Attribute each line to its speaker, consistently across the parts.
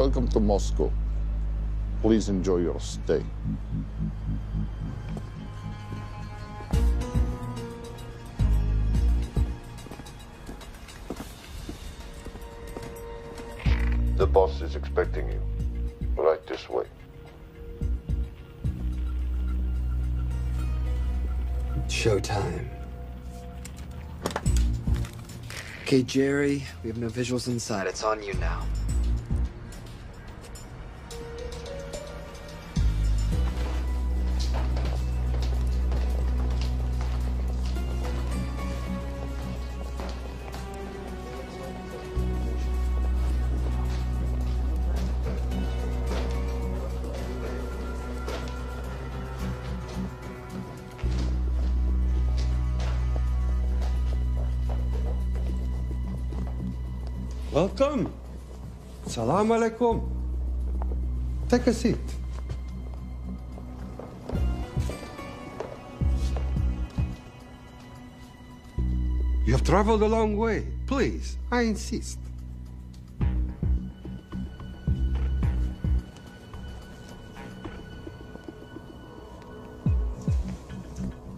Speaker 1: Welcome to Moscow. Please enjoy your stay.
Speaker 2: The boss is expecting you. Right this way.
Speaker 3: Showtime. Okay, Jerry, we have no visuals inside. It's on you now.
Speaker 4: Welcome. Salam alaikum. Take a seat. You have traveled a long way. Please, I insist.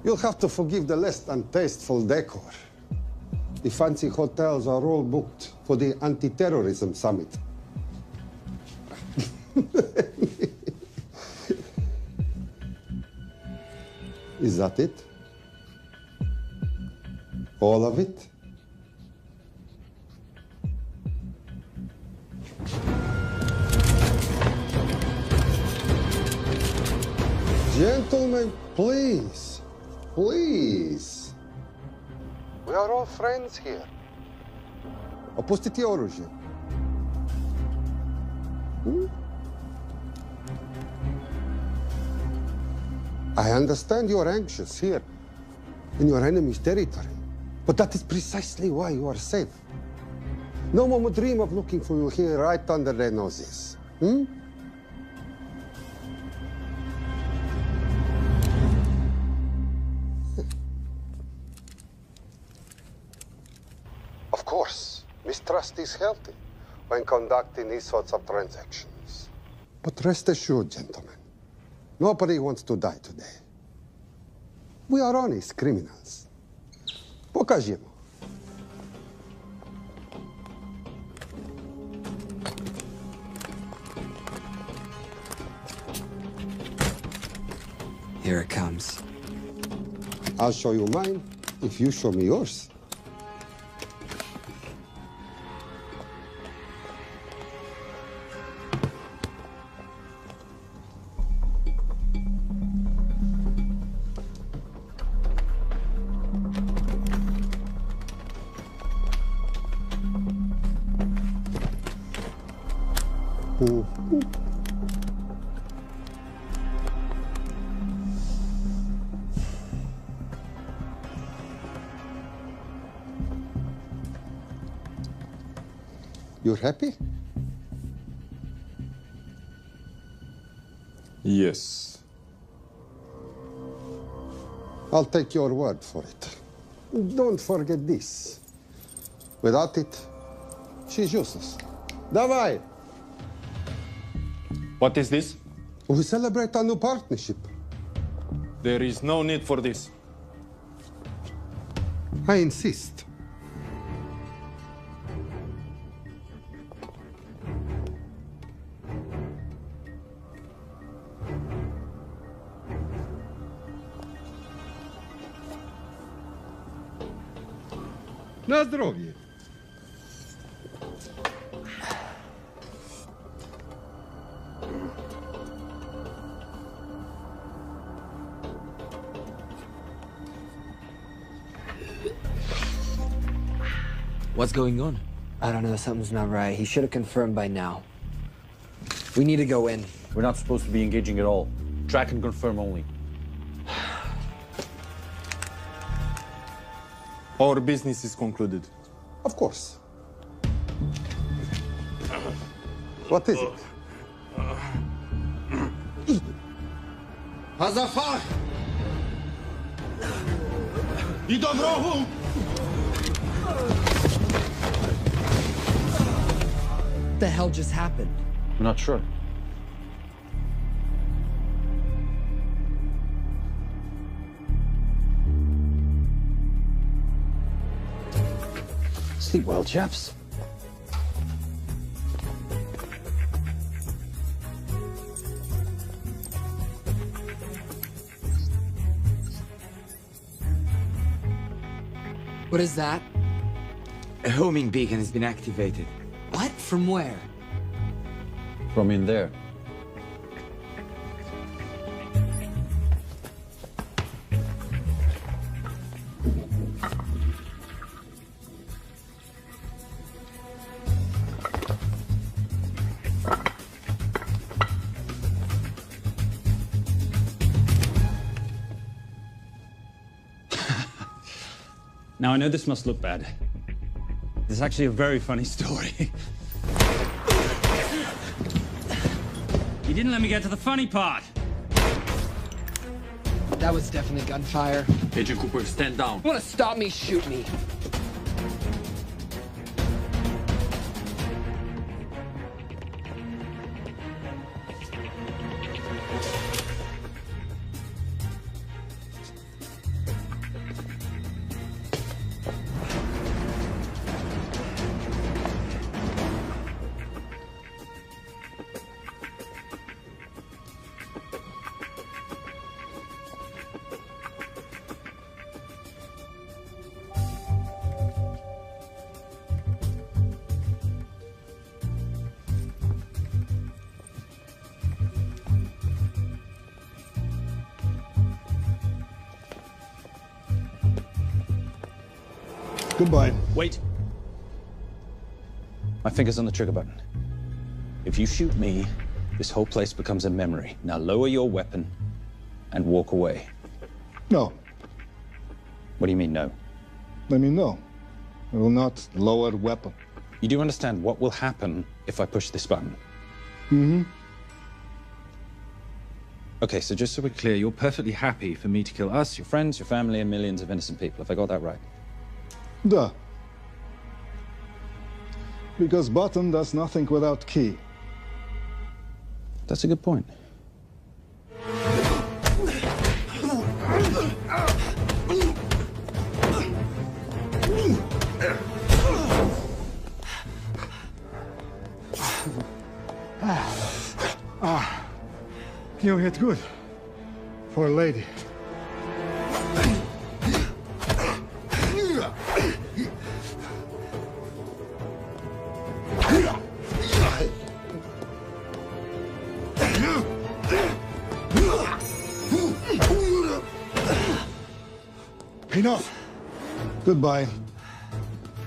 Speaker 4: You'll have to forgive the less than tasteful decor. The fancy hotels are all booked for the anti-terrorism summit. Is that it? All of it? Gentlemen, please, please. We are all friends here. Opustite oružje. I understand you're anxious here, in your enemy's territory. But that is precisely why you are safe. No one would dream of looking for you here right under their noses. Of course, mistrust is healthy when conducting these sorts of transactions. But rest assured, gentlemen, nobody wants to die today. We are honest criminals. Покажемо.
Speaker 3: Here it comes.
Speaker 4: I'll show you mine if you show me yours. You're happy?
Speaker 5: Yes.
Speaker 4: I'll take your word for it. Don't forget this. Without it, she's useless. Давай!
Speaker 5: What is this?
Speaker 4: We celebrate our new partnership.
Speaker 5: There is no need for this.
Speaker 4: I insist. На здоровье.
Speaker 3: What's going on? I don't know, something's not right. He should have confirmed by now. We need to go in.
Speaker 6: We're not supposed to be engaging at all. Track and confirm only.
Speaker 5: Our business is concluded.
Speaker 4: Of course. What is it?
Speaker 7: Hazafar! I dorogu!
Speaker 3: What the hell just happened?
Speaker 6: I'm not sure. Sleep well, chaps.
Speaker 3: What is that?
Speaker 8: A homing beacon has been activated.
Speaker 3: What? From where?
Speaker 6: From in there. Now, I know this must look bad. This is actually a very funny story. You didn't let me get to the funny part.
Speaker 3: That was definitely gunfire.
Speaker 8: Agent Cooper, stand down.
Speaker 3: You wanna stop me, shoot me.
Speaker 7: Goodbye.
Speaker 6: Wait. My finger's on the trigger button. If you shoot me, this whole place becomes a memory. Now lower your weapon and walk away.
Speaker 7: No.
Speaker 6: What do you mean, no?
Speaker 7: Let me know. I will not lower weapon.
Speaker 6: You do understand what will happen if I push this button?
Speaker 7: Mm-hmm.
Speaker 6: Okay, so just so we're clear, you're perfectly happy for me to kill us, your friends, your family, and millions of innocent people. Have I got that right?
Speaker 7: Duh. Because button does nothing without key.
Speaker 6: That's a good point.
Speaker 7: You hit good. For a lady. Enough. Goodbye.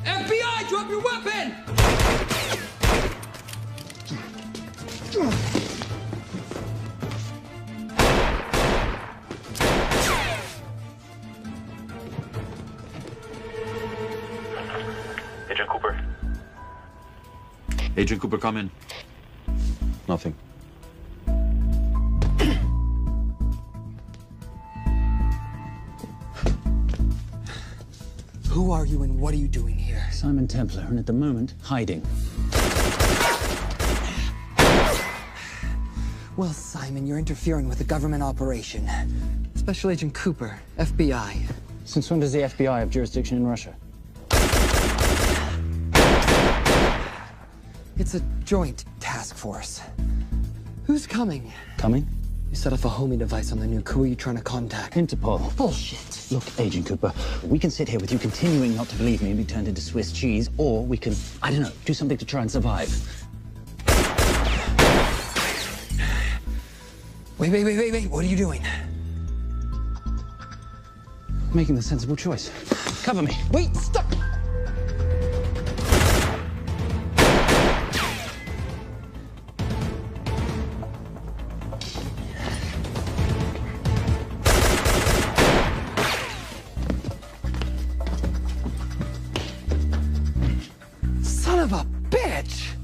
Speaker 3: FBI, drop your weapon!
Speaker 9: Agent Cooper.
Speaker 8: Agent Cooper, come in.
Speaker 6: Nothing.
Speaker 3: Who are you and what are you doing here?
Speaker 6: Simon Templar, and at the moment, hiding.
Speaker 3: Well, Simon, you're interfering with a government operation. Special Agent Cooper, FBI.
Speaker 6: Since when does the FBI have jurisdiction in Russia?
Speaker 3: It's a joint task force. Who's coming?
Speaker 6: Coming?
Speaker 3: You set off a homing device on the nuke. Who are you trying to contact?
Speaker 6: Interpol.
Speaker 3: Bullshit.
Speaker 6: Look, Agent Cooper, we can sit here with you continuing not to believe me and be turned into Swiss cheese, or we can, I don't know, do something to try and survive.
Speaker 3: Wait. What are you doing?
Speaker 6: Making the sensible choice. Cover me.
Speaker 3: Wait, stop! Son of a bitch!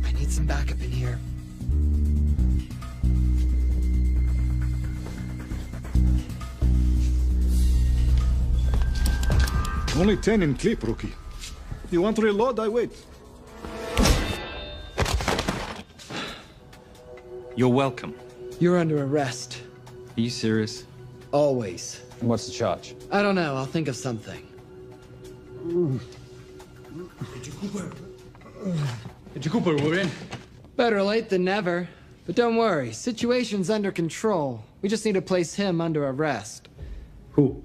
Speaker 3: I need some backup in here.
Speaker 7: Only 10 in clip, rookie. You want to reload? I wait.
Speaker 6: You're welcome.
Speaker 3: You're under arrest.
Speaker 6: Are you serious?
Speaker 3: Always.
Speaker 6: And what's the charge?
Speaker 3: I don't know. I'll think of something.
Speaker 8: Did you Cooper, we're in.
Speaker 3: Better late than never. But don't worry. Situation's under control. We just need to place him under arrest.
Speaker 8: Who?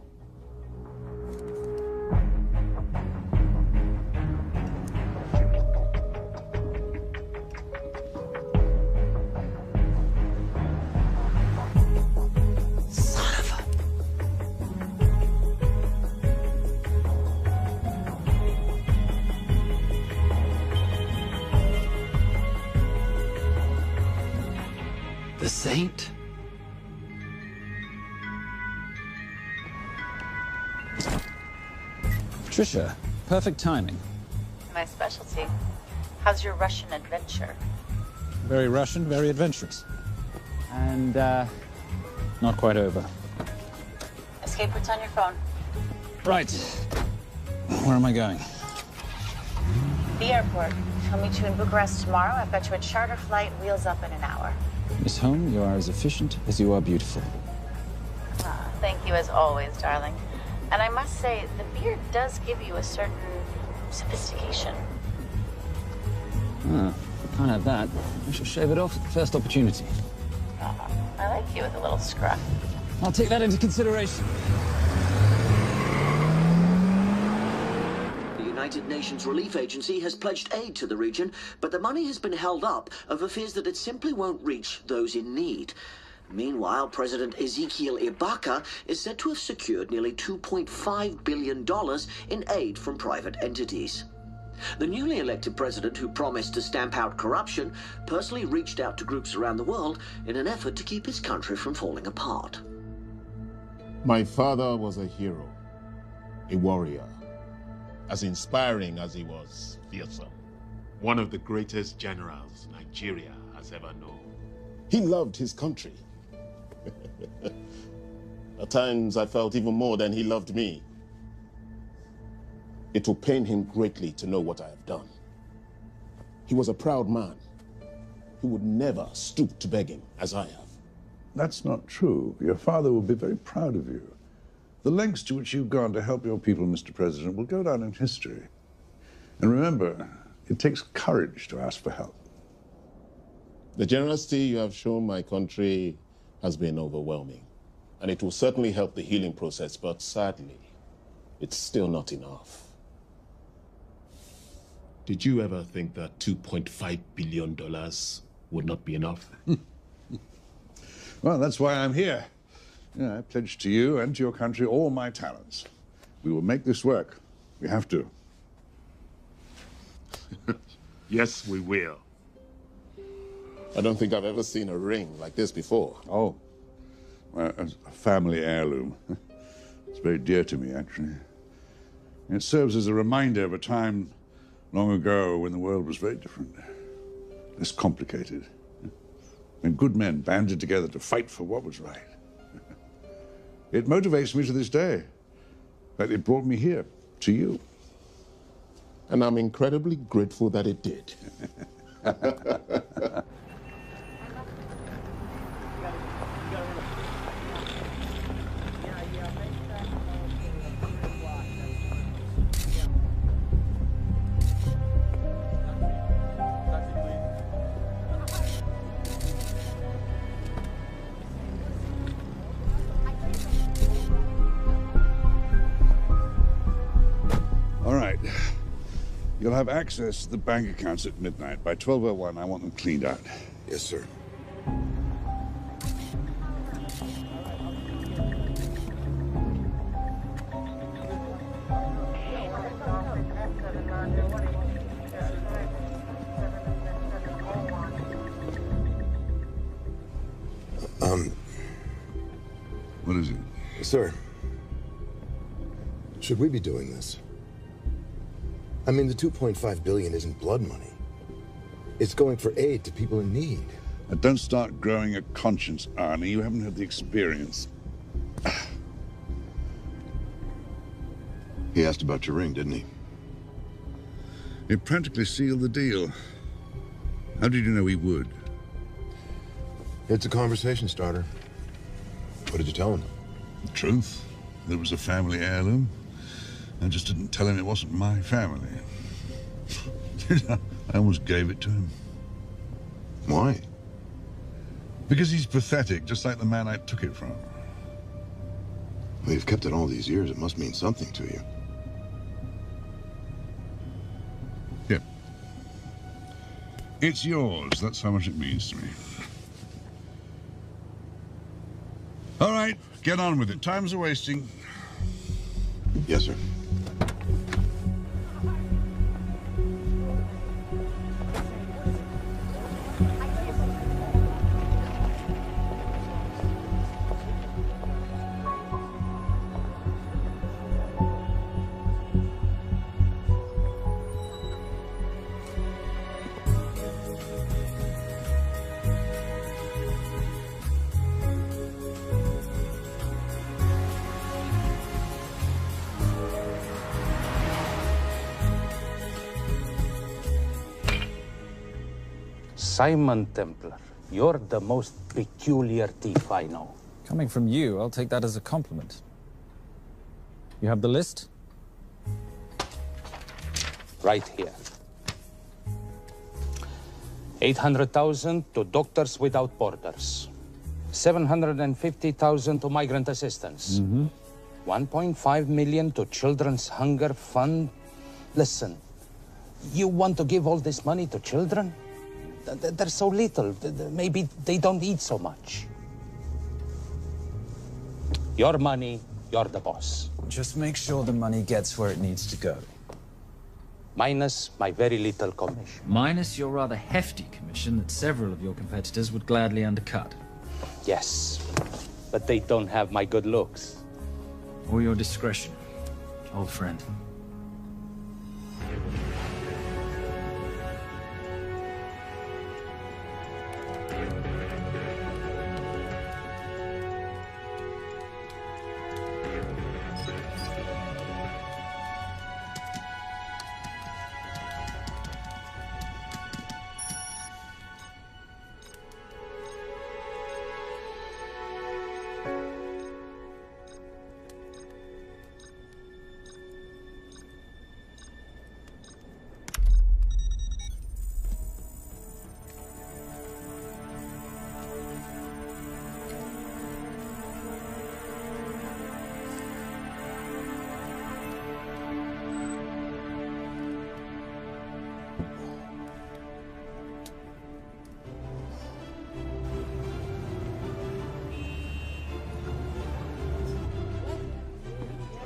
Speaker 3: The Saint?
Speaker 6: Trisha, perfect timing.
Speaker 9: My specialty. How's your Russian adventure?
Speaker 6: Very Russian, very adventurous. And, not quite over.
Speaker 9: Escape routes on your phone.
Speaker 6: Right. Where am I going?
Speaker 9: The airport. I'll meet you in Bucharest tomorrow. I've got you a charter flight, wheels up in an hour.
Speaker 6: Miss Holm, you are as efficient as you are beautiful.
Speaker 9: Thank you as always, darling. And I must say, the beard does give you a certain sophistication.
Speaker 6: Ah, can't have that. I shall shave it off at the first opportunity.
Speaker 9: I like you with a little scruff.
Speaker 6: I'll take that into consideration.
Speaker 10: The United Nations Relief Agency has pledged aid to the region, but the money has been held up over fears that it simply won't reach those in need. Meanwhile, President Ezekiel Ibaka is said to have secured nearly $2.5 billion in aid from private entities. The newly elected president, who promised to stamp out corruption, personally reached out to groups around the world in an effort to keep his country from falling apart.
Speaker 1: My father was a hero, a warrior, as inspiring as he was fearsome.
Speaker 11: One of the greatest generals Nigeria has ever known.
Speaker 1: He loved his country. At times I felt even more than he loved me. It will pain him greatly to know what I have done. He was a proud man. He would never stoop to begging as I have.
Speaker 12: That's not true. Your father will be very proud of you. The lengths to which you've gone to help your people, Mr. President, will go down in history. And remember, it takes courage to ask for help.
Speaker 1: The generosity you have shown my country has been overwhelming, and it will certainly help the healing process, but sadly, it's still not enough.
Speaker 11: Did you ever think that $2.5 billion would not be enough?
Speaker 12: Well, that's why I'm here. I pledge to you and to your country all my talents. We will make this work. We have to.
Speaker 11: Yes, we will.
Speaker 1: I don't think I've ever seen a ring like this before.
Speaker 12: Oh, well, a family heirloom. It's very dear to me, actually. It serves as a reminder of a time long ago when the world was very different, less complicated, when good men banded together to fight for what was right. It motivates me to this day. In fact, it brought me here, to you.
Speaker 1: And I'm incredibly grateful that it did.
Speaker 12: All right. You'll have access to the bank accounts at midnight. By 12:01, I want them cleaned out.
Speaker 2: Yes, sir.
Speaker 12: What is it?
Speaker 2: Sir, should we be doing this? I mean, the $2.5 billion isn't blood money. It's going for aid to people in need.
Speaker 12: Now, don't start growing a conscience, Arnie. You haven't had the experience.
Speaker 2: He asked about your ring, didn't he?
Speaker 12: It practically sealed the deal. How did you know he would?
Speaker 2: It's a conversation starter. What did you tell him?
Speaker 12: The truth. That it was a family heirloom. I just didn't tell him it wasn't my family. I almost gave it to him.
Speaker 2: Why?
Speaker 12: Because he's pathetic, just like the man I took it from.
Speaker 2: Well, you've kept it all these years. It must mean something to you.
Speaker 12: Yeah. It's yours. That's how much it means to me. All right, get on with it. Time's a wasting.
Speaker 2: Yes, sir.
Speaker 6: Simon Templar, you're the most peculiar thief I know.
Speaker 13: Coming from you, I'll take that as a compliment. You have the list?
Speaker 6: Right here. 800,000 to Doctors Without Borders. 750,000 to migrant assistance. 1.5 million to Children's Hunger Fund. Listen, you want to give all this money to children? They're so little. Maybe they don't eat so much. Your money, you're the boss.
Speaker 13: Just make sure the money gets where it needs to go.
Speaker 6: Minus my very little commission.
Speaker 13: Minus your rather hefty commission that several of your competitors would gladly undercut.
Speaker 6: Yes, but they don't have my good looks.
Speaker 13: Or your discretion, old friend.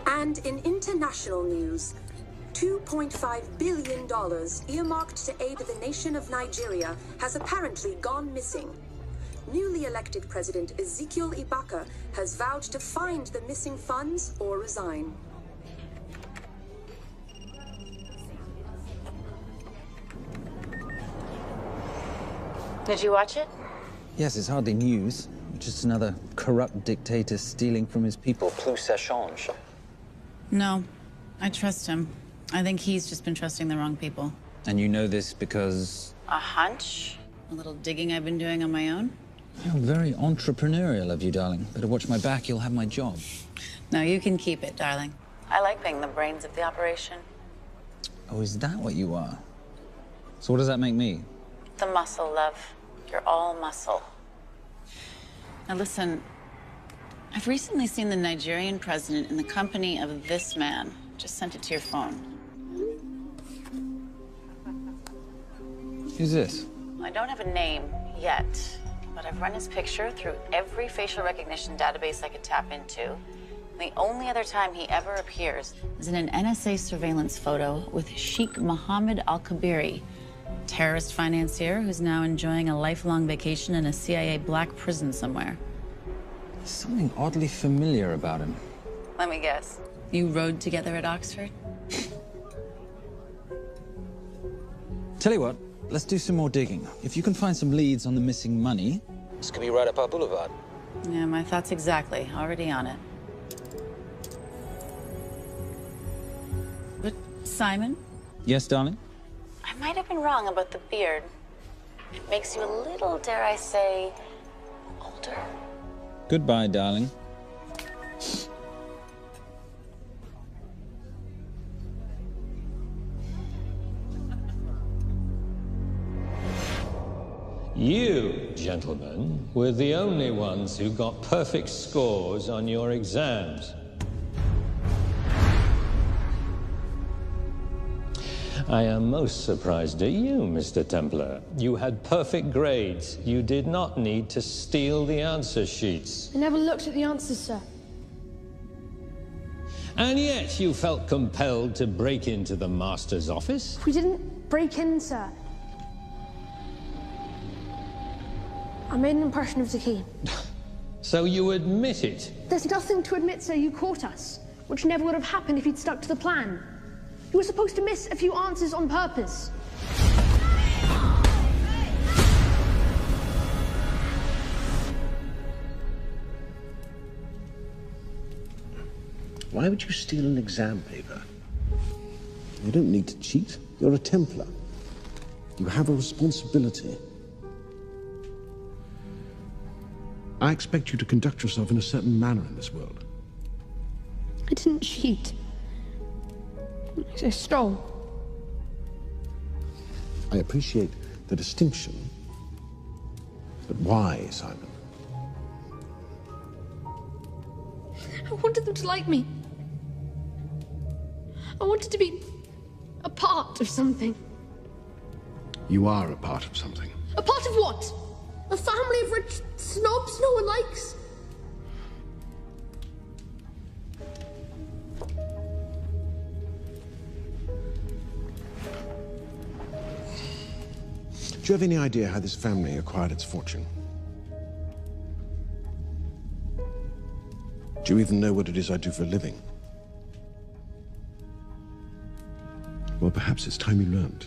Speaker 14: And in international news, $2.5 billion earmarked to aid the nation of Nigeria has apparently gone missing. Newly elected President Ezekiel Ibaka has vowed to find the missing funds or resign.
Speaker 9: Did you watch it?
Speaker 13: Yes, it's hardly news. Just another corrupt dictator stealing from his people. Plus ça change.
Speaker 15: No, I trust him. I think he's just been trusting the wrong people.
Speaker 13: And you know this because...
Speaker 15: A hunch? A little digging I've been doing on my own?
Speaker 13: You're very entrepreneurial of you, darling. Better watch my back, you'll have my job.
Speaker 15: No, you can keep it, darling.
Speaker 9: I like being the brains of the operation.
Speaker 13: Oh, is that what you are? So what does that make me?
Speaker 9: The muscle, love. You're all muscle.
Speaker 15: Now listen, I've recently seen the Nigerian president in the company of this man. Just sent it to your phone.
Speaker 13: Who's this?
Speaker 9: I don't have a name yet, but I've run his picture through every facial recognition database I could tap into. The only other time he ever appears
Speaker 15: is in an NSA surveillance photo with Sheikh Mohammed Al-Kabiri, terrorist financier who's now enjoying a lifelong vacation in a CIA black prison somewhere.
Speaker 13: There's something oddly familiar about him.
Speaker 9: Let me guess.
Speaker 15: You rode together at Oxford?
Speaker 13: Tell you what, let's do some more digging. If you can find some leads on the missing money, this could be right up our boulevard.
Speaker 15: Yeah, my thoughts exactly. Already on it. Simon?
Speaker 13: Yes, darling?
Speaker 9: I might have been wrong about the beard. It makes you a little, dare I say, older.
Speaker 13: Goodbye, darling.
Speaker 16: You, gentlemen, were the only ones who got perfect scores on your exams. I am most surprised at you, Mr. Templar. You had perfect grades. You did not need to steal the answer sheets.
Speaker 17: I never looked at the answers, sir.
Speaker 16: And yet you felt compelled to break into the master's office?
Speaker 17: We didn't break in, sir. I made an impression of the key.
Speaker 16: So you admit it?
Speaker 17: There's nothing to admit, sir. You caught us, which never would have happened if you'd stuck to the plan. You were supposed to miss a few answers on purpose.
Speaker 18: Why would you steal an exam paper? You don't need to cheat. You're a Templar. You have a responsibility. I expect you to conduct yourself in a certain manner in this world.
Speaker 17: I didn't cheat. I stole.
Speaker 18: I appreciate the distinction. But why, Simon?
Speaker 17: I wanted them to like me. I wanted to be a part of something.
Speaker 18: You are a part of something.
Speaker 17: A part of what? A family of rich snobs no one likes?
Speaker 18: Do you have any idea how this family acquired its fortune? Do you even know what it is I do for a living? Well, perhaps it's time you learned.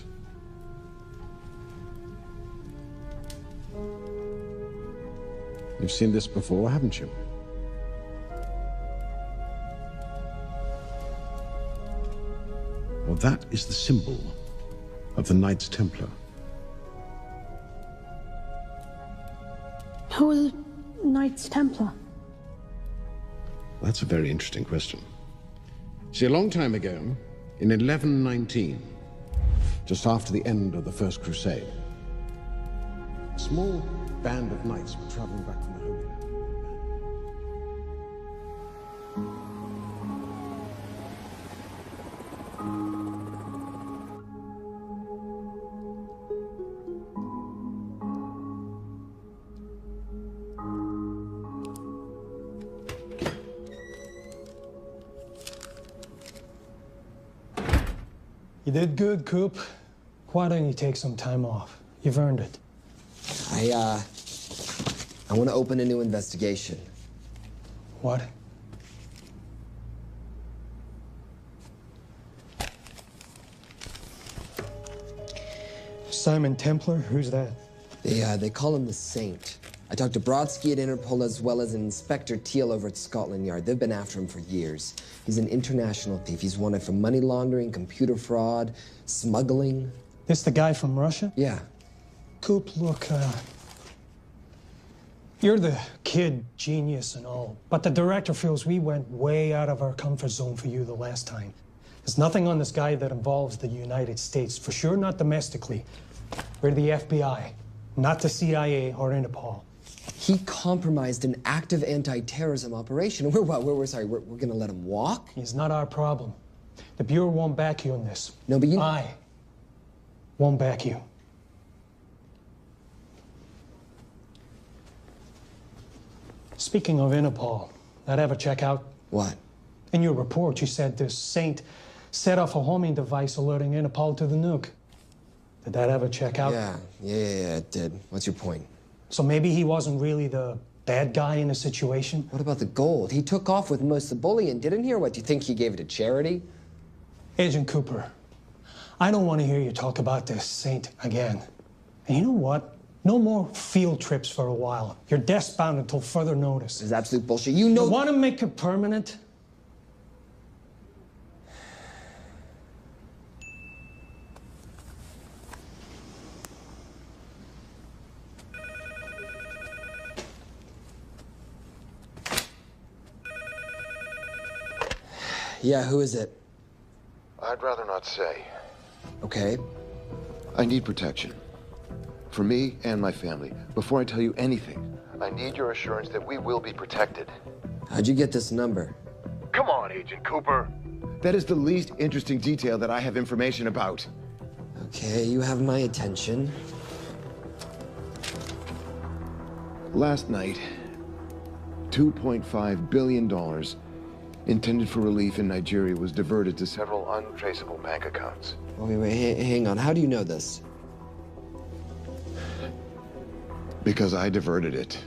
Speaker 18: You've seen this before, haven't you? Well, that is the symbol of the Knights Templar.
Speaker 17: Who are the Knights Templar?
Speaker 18: That's a very interesting question. See, a long time ago, in 1119, just after the end of the First Crusade, a small band of knights were traveling back from the Holy Land.
Speaker 19: You did good, Coop. Why don't you take some time off? You've earned it.
Speaker 3: I want to open a new investigation.
Speaker 19: What? Simon Templar? Who's that?
Speaker 3: They call him the Saint. I talked to Brodsky at Interpol as well as Inspector Teal over at Scotland Yard. They've been after him for years. He's an international thief. He's wanted for money laundering, computer fraud, smuggling.
Speaker 19: This the guy from Russia?
Speaker 3: Yeah.
Speaker 19: Coop, look, you're the kid genius and all, but the director feels we went way out of our comfort zone for you the last time. There's nothing on this guy that involves the United States, for sure not domestically. We're the FBI, not the CIA or Interpol.
Speaker 3: He compromised an active anti-terrorism operation. We're gonna let him walk?
Speaker 19: It's not our problem. The Bureau won't back you on this.
Speaker 3: No, but
Speaker 19: I won't back you. Speaking of Interpol, that ever check out?
Speaker 3: What?
Speaker 19: In your report, you said this Saint set off a homing device alerting Interpol to the nuke. Did that ever check out?
Speaker 3: Yeah, it did. What's your point?
Speaker 19: So maybe he wasn't really the bad guy in the situation?
Speaker 3: What about the gold? He took off with most of the bullion, didn't he? Or what, do you think he gave it to charity?
Speaker 19: Agent Cooper, I don't want to hear you talk about this Saint again. And you know what? No more field trips for a while. You're desk-bound until further notice.
Speaker 3: This is absolute bullshit. You know...
Speaker 19: You want to make it permanent?
Speaker 3: Yeah, who is it?
Speaker 2: I'd rather not say.
Speaker 3: Okay.
Speaker 2: I need protection. For me and my family. Before I tell you anything, I need your assurance that we will be protected.
Speaker 3: How'd you get this number?
Speaker 2: Come on, Agent Cooper. That is the least interesting detail that I have information about.
Speaker 3: Okay, you have my attention.
Speaker 2: Last night, $2.5 billion intended for relief in Nigeria was diverted to several untraceable bank accounts.
Speaker 3: Wait, hang on. How do you know this?
Speaker 2: Because I diverted it.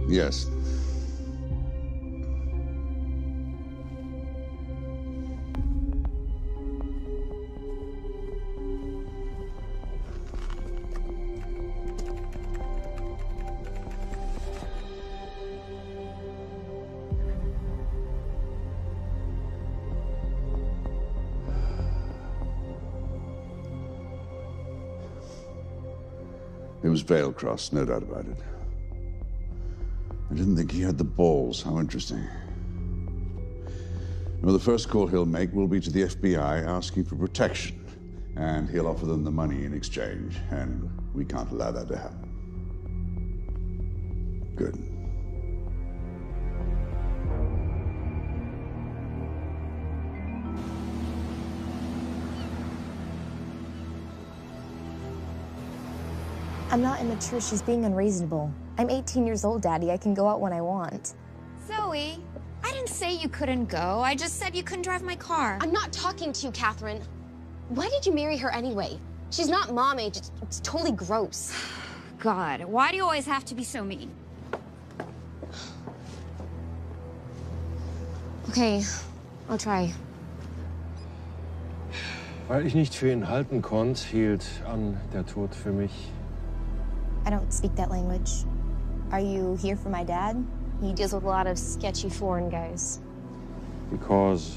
Speaker 12: Yes. It was Veilcross, no doubt about it. I didn't think he had the balls. How interesting. No, the first call he'll make will be to the FBI asking for protection. And he'll offer them the money in exchange. And we can't allow that to happen. Good.
Speaker 20: I'm not immature. She's being unreasonable. I'm 18 years old, Daddy. I can go out when I want.
Speaker 21: Zoe, I didn't say you couldn't go. I just said you couldn't drive my car.
Speaker 22: I'm not talking to you, Catherine. Why did you marry her anyway? She's not mom age. It's totally gross.
Speaker 21: God, why do you always have to be so mean?
Speaker 22: Okay, I'll try.
Speaker 23: Weil ich nicht für ihn halten konnte, hielt an der Tod für mich.
Speaker 20: I don't speak that language. Are you here for my dad?
Speaker 22: He deals with a lot of sketchy foreign guys.
Speaker 23: Because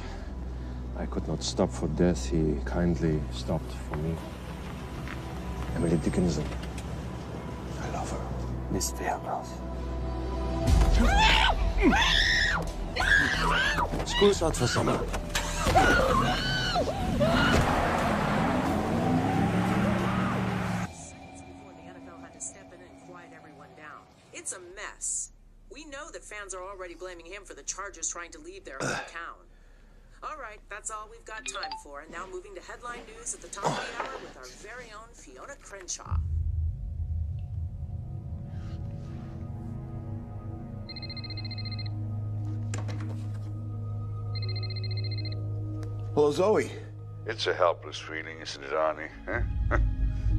Speaker 23: I could not stop for death, he kindly stopped for me. Emily Dickinson. I love her. Miss Fairmouth. School's out for summer.
Speaker 24: It's a mess. We know that fans are already blaming him for the Chargers trying to leave their hometown. All right, that's all we've got time for. And now moving to headline news at the top of the hour with our very own Fiona Crenshaw.
Speaker 2: Hello, Zoe.
Speaker 12: It's a helpless feeling, isn't it, Arnie? Huh?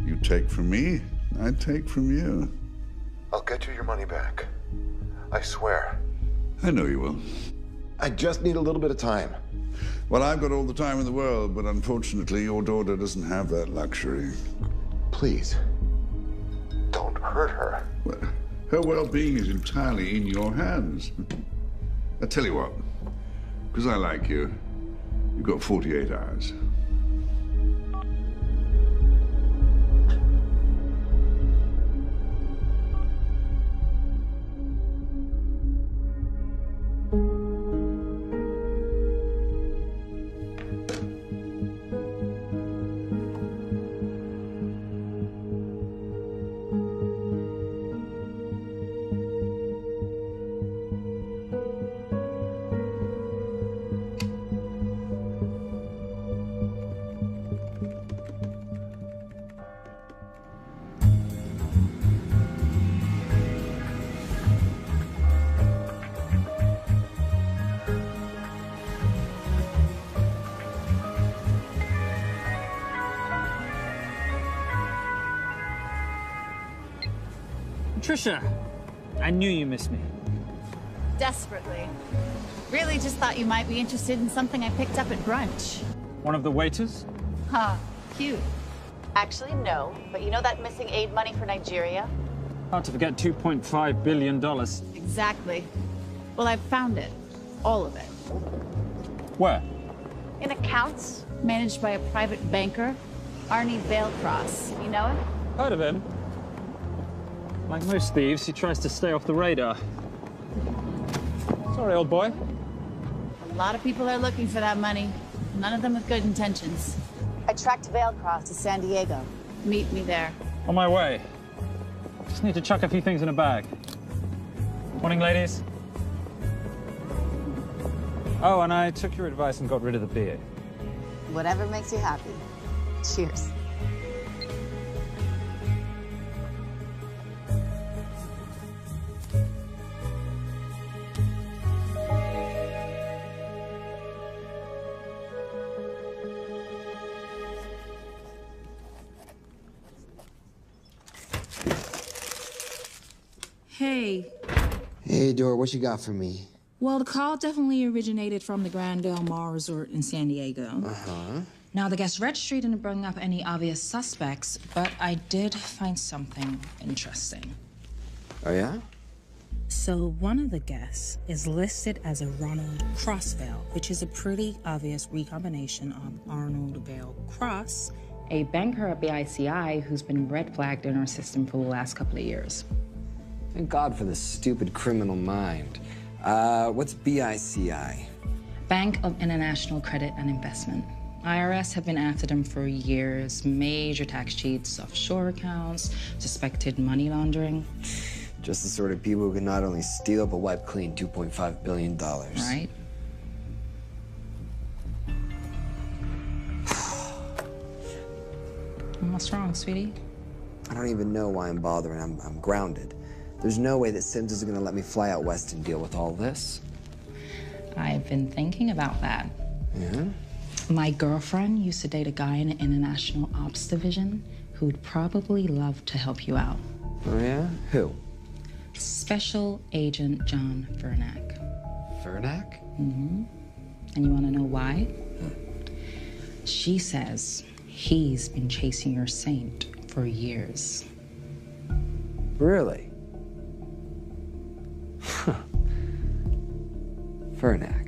Speaker 12: You take from me, I take from you.
Speaker 2: I'll get you your money back. I swear.
Speaker 12: I know you will.
Speaker 2: I just need a little bit of time.
Speaker 12: Well, I've got all the time in the world, but unfortunately, your daughter doesn't have that luxury.
Speaker 2: Please, don't hurt her.
Speaker 12: Well, her well-being is entirely in your hands. I tell you what, because I like you, you've got 48 hours.
Speaker 8: Trisha, I knew you missed me.
Speaker 15: Desperately. Really just thought you might be interested in something I picked up at brunch.
Speaker 8: One of the waiters?
Speaker 15: Huh, cute. Actually, no. But you know that missing aid money for Nigeria?
Speaker 13: Hard to forget $2.5 billion.
Speaker 15: Exactly. Well, I've found it. All of it.
Speaker 13: Where?
Speaker 15: In accounts managed by a private banker, Arnie Vailcross. You know him?
Speaker 13: Heard of him. Like most thieves, he tries to stay off the radar. Sorry, old boy.
Speaker 15: A lot of people are looking for that money. None of them with good intentions. I tracked Vailcross to San Diego. Meet me there.
Speaker 13: On my way. Just need to chuck a few things in a bag. Morning, ladies. Oh, and I took your advice and got rid of the beer.
Speaker 15: Whatever makes you happy. Cheers.
Speaker 4: Hey.
Speaker 3: Hey, Dora, what you got for me?
Speaker 4: Well, the call definitely originated from the Grand Del Mar Resort in San Diego.
Speaker 3: Uh-huh.
Speaker 4: Now, the guest registry didn't bring up any obvious suspects, but I did find something interesting.
Speaker 3: Oh, yeah?
Speaker 4: So one of the guests is listed as a Ronald Crossvale, which is a pretty obvious recombination of Arnold Vale Cross, a banker at BICI who's been red flagged in our system for the last couple of years.
Speaker 3: Thank God for this stupid criminal mind. What's BICI?
Speaker 4: Bank of International Credit and Investment. IRS have been after them for years. Major tax cheats, offshore accounts, suspected money laundering.
Speaker 3: Just the sort of people who can not only steal but wipe clean $2.5 billion.
Speaker 4: Right? What's wrong, sweetie?
Speaker 3: I don't even know why I'm bothering. I'm grounded. There's no way that Sims is gonna let me fly out west and deal with all this.
Speaker 4: I've been thinking about that.
Speaker 3: Yeah?
Speaker 4: My girlfriend used to date a guy in the International Ops Division who'd probably love to help you out.
Speaker 3: Oh, yeah? Who?
Speaker 4: Special Agent John Furnack.
Speaker 3: Furnack?
Speaker 4: Mm-hmm. And you want to know why? She says he's been chasing your saint for years.
Speaker 3: Really? Huh. Furnack.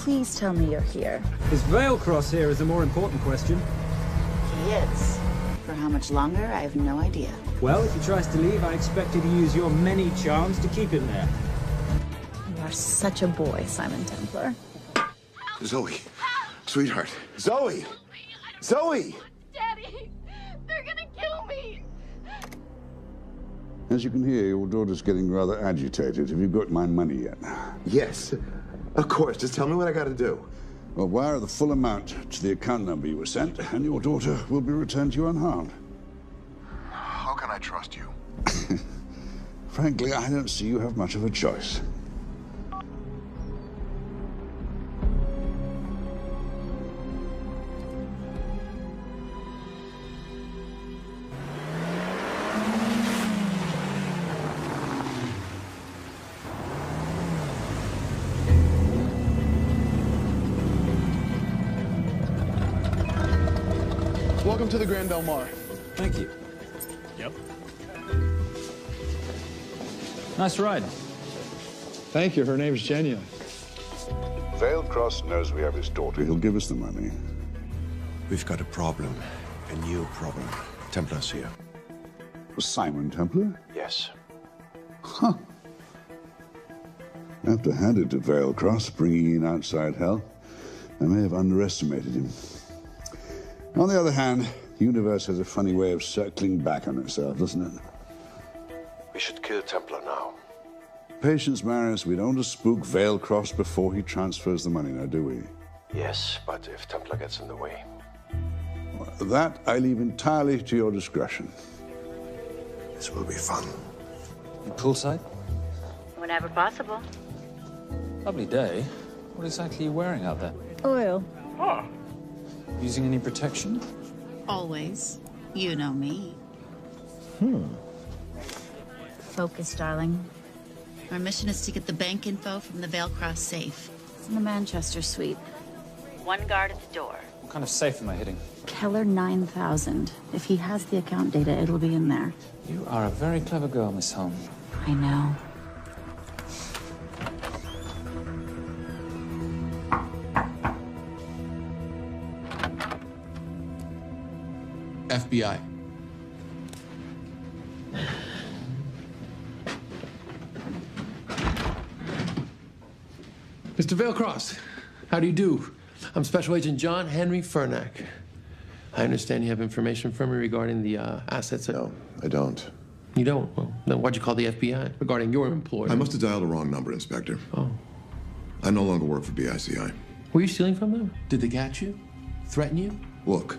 Speaker 15: Please tell me you're here.
Speaker 13: Is Vailcross here is a more important question.
Speaker 15: He is. For how much longer, I have no idea.
Speaker 13: Well, if he tries to leave, I expect you to use your many charms to keep him there.
Speaker 15: You are such a boy, Simon Templar.
Speaker 2: Zoe. Sweetheart. Zoe! Zoe!
Speaker 21: Daddy, they're gonna kill me.
Speaker 12: As you can hear, your daughter's getting rather agitated. Have you got my money yet?
Speaker 2: Yes. Of course. Just tell me what I gotta do.
Speaker 12: Well, wire the full amount to the account number you were sent, and your daughter will be returned to you unharmed.
Speaker 2: How can I trust you?
Speaker 12: Frankly, I don't see you have much of a choice.
Speaker 5: Welcome to the Grand Del Mar.
Speaker 13: Thank you.
Speaker 5: Yep.
Speaker 13: Nice ride.
Speaker 5: Thank you. Her name's Genya.
Speaker 12: Vailcross knows we have his daughter. He'll give us the money.
Speaker 2: We've got a problem. A new problem. Templar's here.
Speaker 12: Simon Templar?
Speaker 2: Yes.
Speaker 12: Huh. I have to hand it to Vailcross, bringing in outside help. I may have underestimated him. On the other hand, the universe has a funny way of circling back on itself, doesn't it?
Speaker 2: We should kill Templar now.
Speaker 12: Patience, Maris. We don't want to spook Vailcross before he transfers the money, now, do we?
Speaker 2: Yes, but if Templar gets in the way.
Speaker 12: Well, that I leave entirely to your discretion.
Speaker 2: This will be fun.
Speaker 13: You poolside?
Speaker 15: Whenever possible.
Speaker 13: Lovely day. What exactly are you wearing out there?
Speaker 15: Oil.
Speaker 13: Oh. Using any protection?
Speaker 15: Always. You know me. Focus, darling. Our mission is to get the bank info from the Veilcross safe. It's in the Manchester suite. One guard at the door.
Speaker 13: What kind of safe am I hitting?
Speaker 15: Keller 9000. If he has the account data, it'll be in there.
Speaker 13: You are a very clever girl, Miss Holm.
Speaker 15: I know.
Speaker 1: FBI. Mr. Veilcross, how do you do? I'm Special Agent John Henry Fernack. I understand you have information from me regarding the assets.
Speaker 2: No, I don't.
Speaker 1: You don't? Well, then why'd you call the FBI regarding your employer?
Speaker 2: I must have dialed the wrong number, Inspector.
Speaker 1: Oh.
Speaker 2: I no longer work for BICI.
Speaker 1: Were you stealing from them? Did they catch you? Threaten you?
Speaker 2: Look,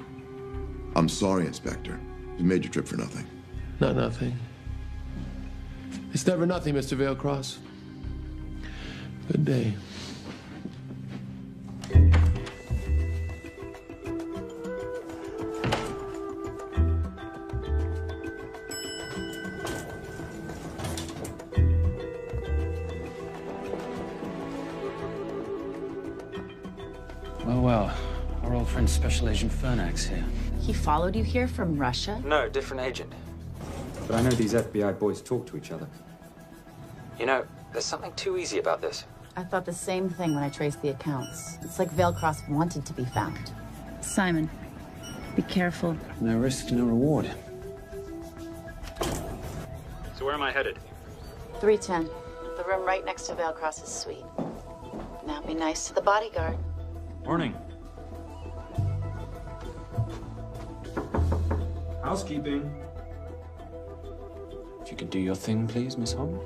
Speaker 2: I'm sorry, Inspector. You made your trip for nothing.
Speaker 1: Not nothing. It's never nothing, Mr. Veilcross. Good day.
Speaker 13: Well, our old friend Special Agent Fernack's here.
Speaker 15: He followed you here from Russia?
Speaker 13: No, different agent. But I know these FBI boys talk to each other. You know, there's something too easy about this.
Speaker 15: I thought the same thing when I traced the accounts. It's like Veilcross wanted to be found. Simon, be careful.
Speaker 13: No risk, no reward.
Speaker 8: So where am I headed?
Speaker 15: 310. The room right next to Veilcross's suite. Now be nice to the bodyguard.
Speaker 13: Morning. Housekeeping. If you could do your thing, please, Miss Holm.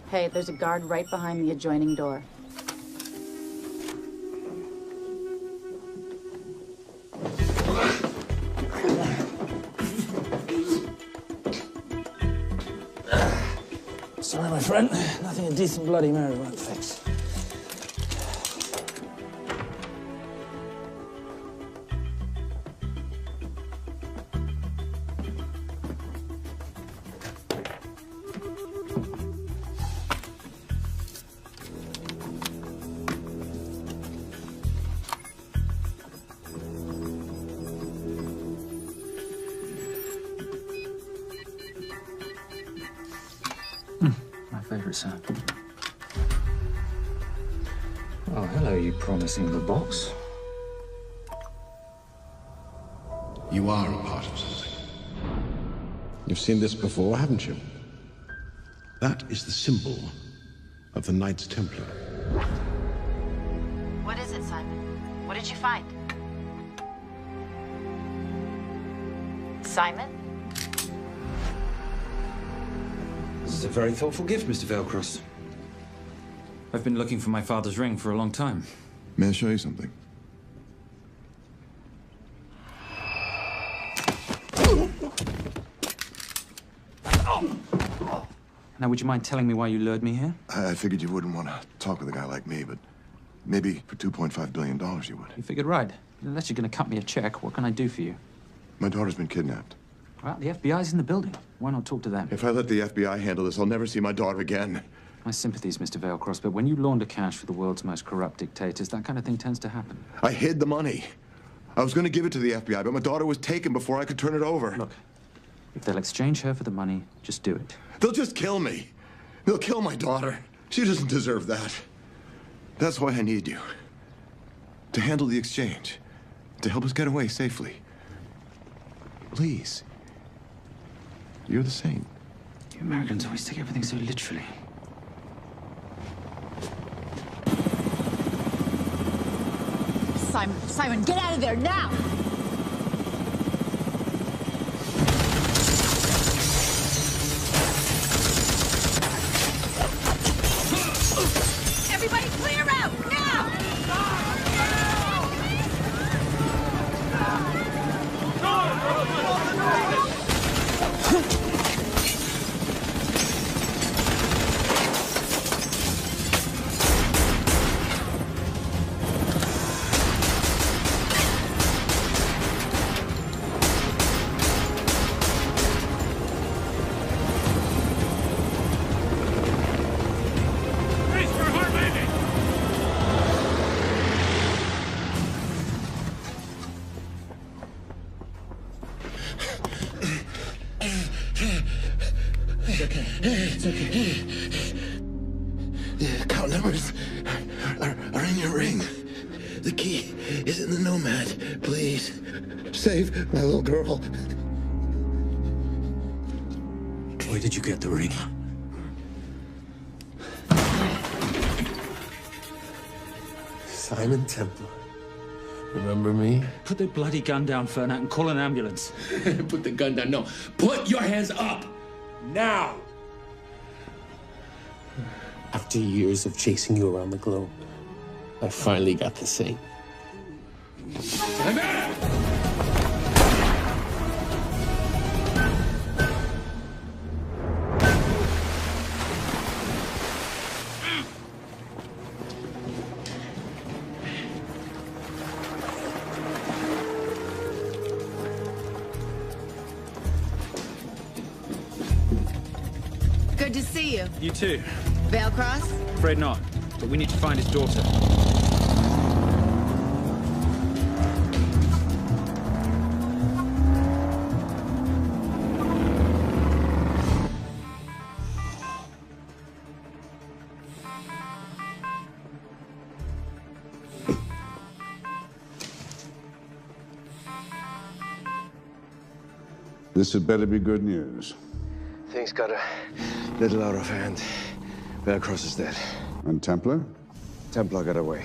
Speaker 15: Hey, there's a guard right behind the adjoining door.
Speaker 13: Sorry, my friend. Nothing a decent Bloody Mary won't fix. Favorite sound. Oh, hello, you promising little box.
Speaker 18: You are a part of something. You've seen this before, haven't you? That is the symbol of the Knights Templar.
Speaker 15: What is it, Simon? What did you find? Simon?
Speaker 13: This is a very thoughtful gift, Mr. Veilcross. I've been looking for my father's ring for a long time.
Speaker 2: May I show you something?
Speaker 13: Now, would you mind telling me why you lured me here?
Speaker 2: I figured you wouldn't want to talk with a guy like me, but maybe for $2.5 billion you would.
Speaker 13: You figured right. Unless you're going to cut me a check, what can I do for you?
Speaker 2: My daughter's been kidnapped.
Speaker 13: Well, the FBI's in the building. Why not talk to them?
Speaker 2: If I let the FBI handle this, I'll never see my daughter again.
Speaker 13: My sympathies, Mr. Veilcross, but when you launder cash for the world's most corrupt dictators, that kind of thing tends to happen.
Speaker 2: I hid the money. I was going to give it to the FBI, but my daughter was taken before I could turn it over.
Speaker 13: Look, if they'll exchange her for the money, just do it.
Speaker 2: They'll just kill me. They'll kill my daughter. She doesn't deserve that. That's why I need you. To handle the exchange. To help us get away safely. Please. You're the saint.
Speaker 13: You Americans always take everything so literally.
Speaker 15: Simon. Simon, get out of there now! Everybody clear out, now!
Speaker 1: It's okay. The account numbers are in your ring. The key is in the Nomad. Please, save my little girl. Where did you get the ring? Simon Templar. Remember me?
Speaker 13: Put the bloody gun down, Fernak, and call an ambulance.
Speaker 1: Put the gun down. No. Put your hands up. Now. After years of chasing you around the globe, I finally got the thing.
Speaker 15: Good to see you.
Speaker 13: You too.
Speaker 15: Veil cross?
Speaker 13: Afraid not, but we need to find his daughter.
Speaker 12: This had better be good news.
Speaker 6: Things got a little out of hand. Velcross is dead.
Speaker 12: And Templar?
Speaker 6: Templar got away.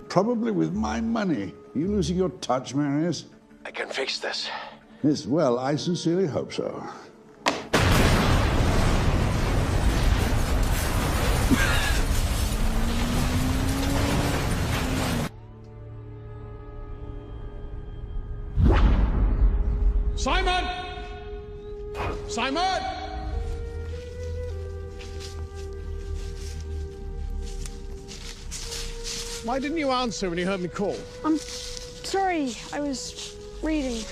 Speaker 12: Probably with my money. Are you losing your touch, Marius?
Speaker 6: I can fix this.
Speaker 12: Yes, well, I sincerely hope so.
Speaker 18: Simon! Simon! Why didn't you answer when you heard me call?
Speaker 17: I'm sorry, I was reading.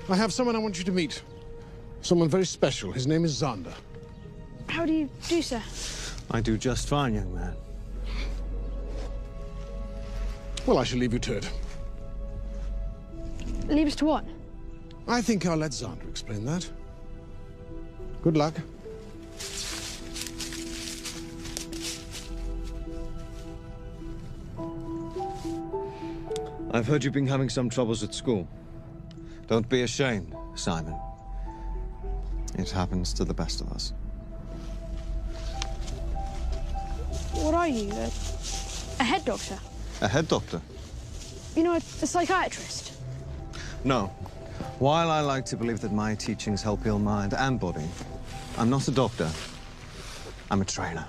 Speaker 18: I have someone I want you to meet. Someone very special. His name is Zander.
Speaker 17: How do you do, sir?
Speaker 6: I do just fine, young man.
Speaker 18: Well, I shall leave you to it.
Speaker 17: Leave us to what?
Speaker 18: I think I'll let Zander explain that. Good luck.
Speaker 6: I've heard you've been having some troubles at school. Don't be ashamed, Simon. It happens to the best of us.
Speaker 17: What are you, a head doctor?
Speaker 6: A head doctor?
Speaker 17: You know, a psychiatrist?
Speaker 6: No. While I like to believe that my teachings help heal mind and body, I'm not a doctor. I'm a trainer.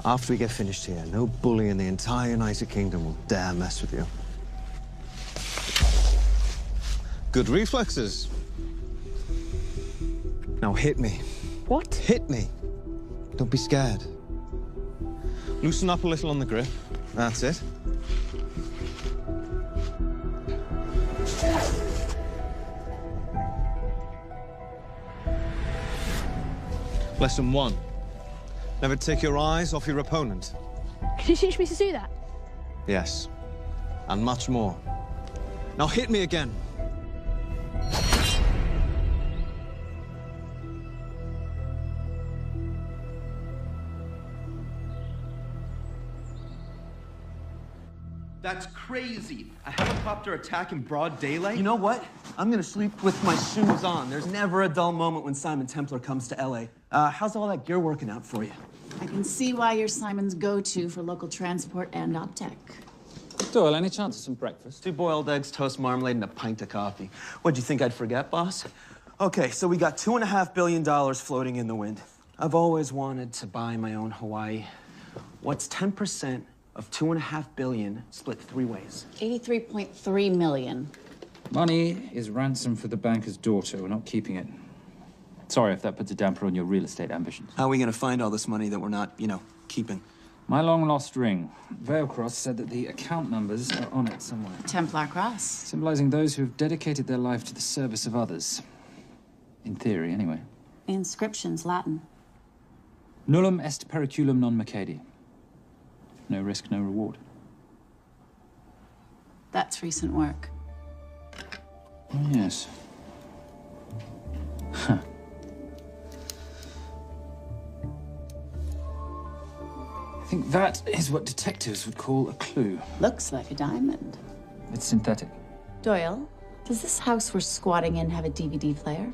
Speaker 6: After we get finished here, no bully in the entire United Kingdom will dare mess with you. Good reflexes. Now hit me.
Speaker 17: What?
Speaker 6: Hit me. Don't be scared. Loosen up a little on the grip. That's it. Lesson 1. Never take your eyes off your opponent.
Speaker 17: Can you teach me to do that?
Speaker 6: Yes. And much more. Now hit me again.
Speaker 7: That's crazy. A helicopter attack in broad daylight?
Speaker 10: You know what? I'm gonna sleep with my shoes on. There's never a dull moment when Simon Templar comes to LA. How's all that gear working out for you?
Speaker 15: I can see why you're Simon's go-to for local transport and OpTech.
Speaker 13: Doyle, any chance of some breakfast?
Speaker 10: 2 boiled eggs, toast, marmalade, and a pint of coffee. What'd you think I'd forget, boss? Okay, so we got $2.5 billion floating in the wind. I've always wanted to buy my own Hawaii. What's 10% of $2.5 billion split 3 ways?
Speaker 15: 83.3 million.
Speaker 13: Money is ransom for the banker's daughter. We're not keeping it. Sorry if that puts a damper on your real estate ambitions.
Speaker 10: How are we gonna find all this money that we're not, keeping?
Speaker 13: My long-lost ring. Veilcross said that the account numbers are on it somewhere.
Speaker 15: Templar cross.
Speaker 13: Symbolizing those who have dedicated their life to the service of others. In theory, anyway.
Speaker 15: The inscription's Latin.
Speaker 13: Nullum est periculum non mercedi. No risk, no reward.
Speaker 15: That's recent work.
Speaker 13: Oh, yes. Huh. I think that is what detectives would call a clue.
Speaker 15: Looks like a diamond.
Speaker 13: It's synthetic.
Speaker 15: Doyle, does this house we're squatting in have a DVD player?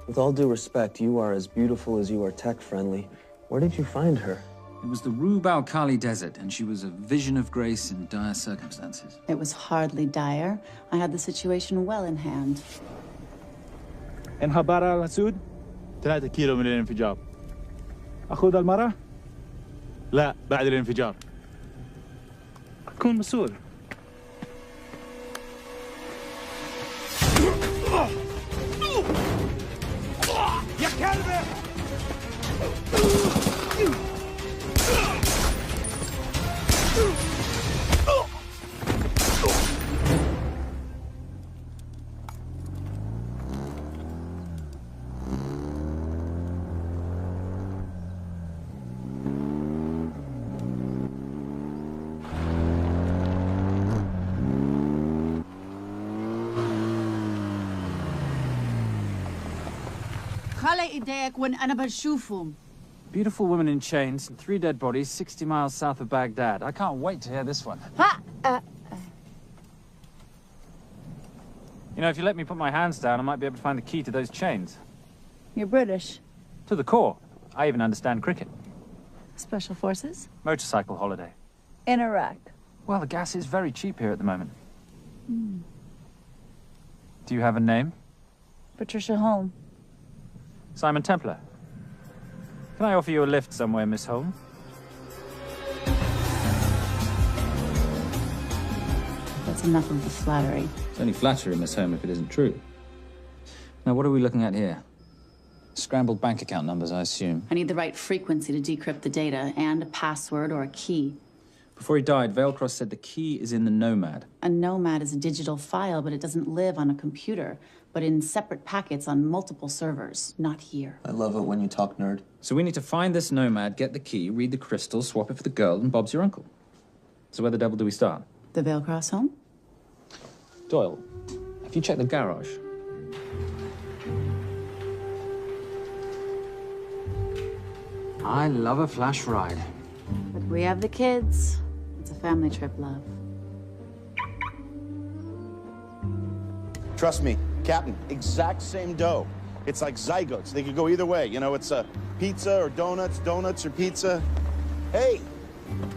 Speaker 10: With all due respect, you are as beautiful as you are tech-friendly. Where did you find her?
Speaker 13: It was the Rub al-Khali Desert, and she was a vision of grace in dire circumstances.
Speaker 15: It was hardly dire. I had the situation well in hand.
Speaker 9: انخبار على السود 3 كيلو من الانفجار. أخذ المرة؟ لا، بعد الانفجار. كون مسؤول. يا كلبة!
Speaker 15: خلي ايديك وين أنا بشوفهم.
Speaker 13: Beautiful woman in chains and 3 dead bodies 60 miles south of Baghdad. I can't wait to hear this one. You know, if you let me put my hands down, I might be able to find the key to those chains.
Speaker 15: You're British.
Speaker 13: To the core. I even understand cricket.
Speaker 15: Special forces?
Speaker 13: Motorcycle holiday.
Speaker 15: In Iraq.
Speaker 13: Well, the gas is very cheap here at the moment. Do you have a name?
Speaker 15: Patricia Holm.
Speaker 13: Simon Templar. Can I offer you a lift somewhere, Miss Holm?
Speaker 15: That's enough of the flattery.
Speaker 13: It's only flattery, Miss Holm, if it isn't true. Now, what are we looking at here? Scrambled bank account numbers, I assume.
Speaker 15: I need the right frequency to decrypt the data and a password or a key.
Speaker 13: Before he died, Veilcross said the key is in the Nomad.
Speaker 15: A Nomad is a digital file, but it doesn't live on a computer, but in separate packets on multiple servers, not here.
Speaker 10: I love it when you talk nerd.
Speaker 13: So we need to find this Nomad, get the key, read the crystal, swap it for the girl, and Bob's your uncle. So where the devil do we start?
Speaker 15: The Veilcross home?
Speaker 13: Doyle, have you checked the garage? I love a flash ride.
Speaker 15: But we have the kids. It's a family trip, love.
Speaker 11: Trust me, Captain, exact same dough. It's like zygotes. They could go either way. You know, it's pizza or donuts, donuts or pizza. Hey,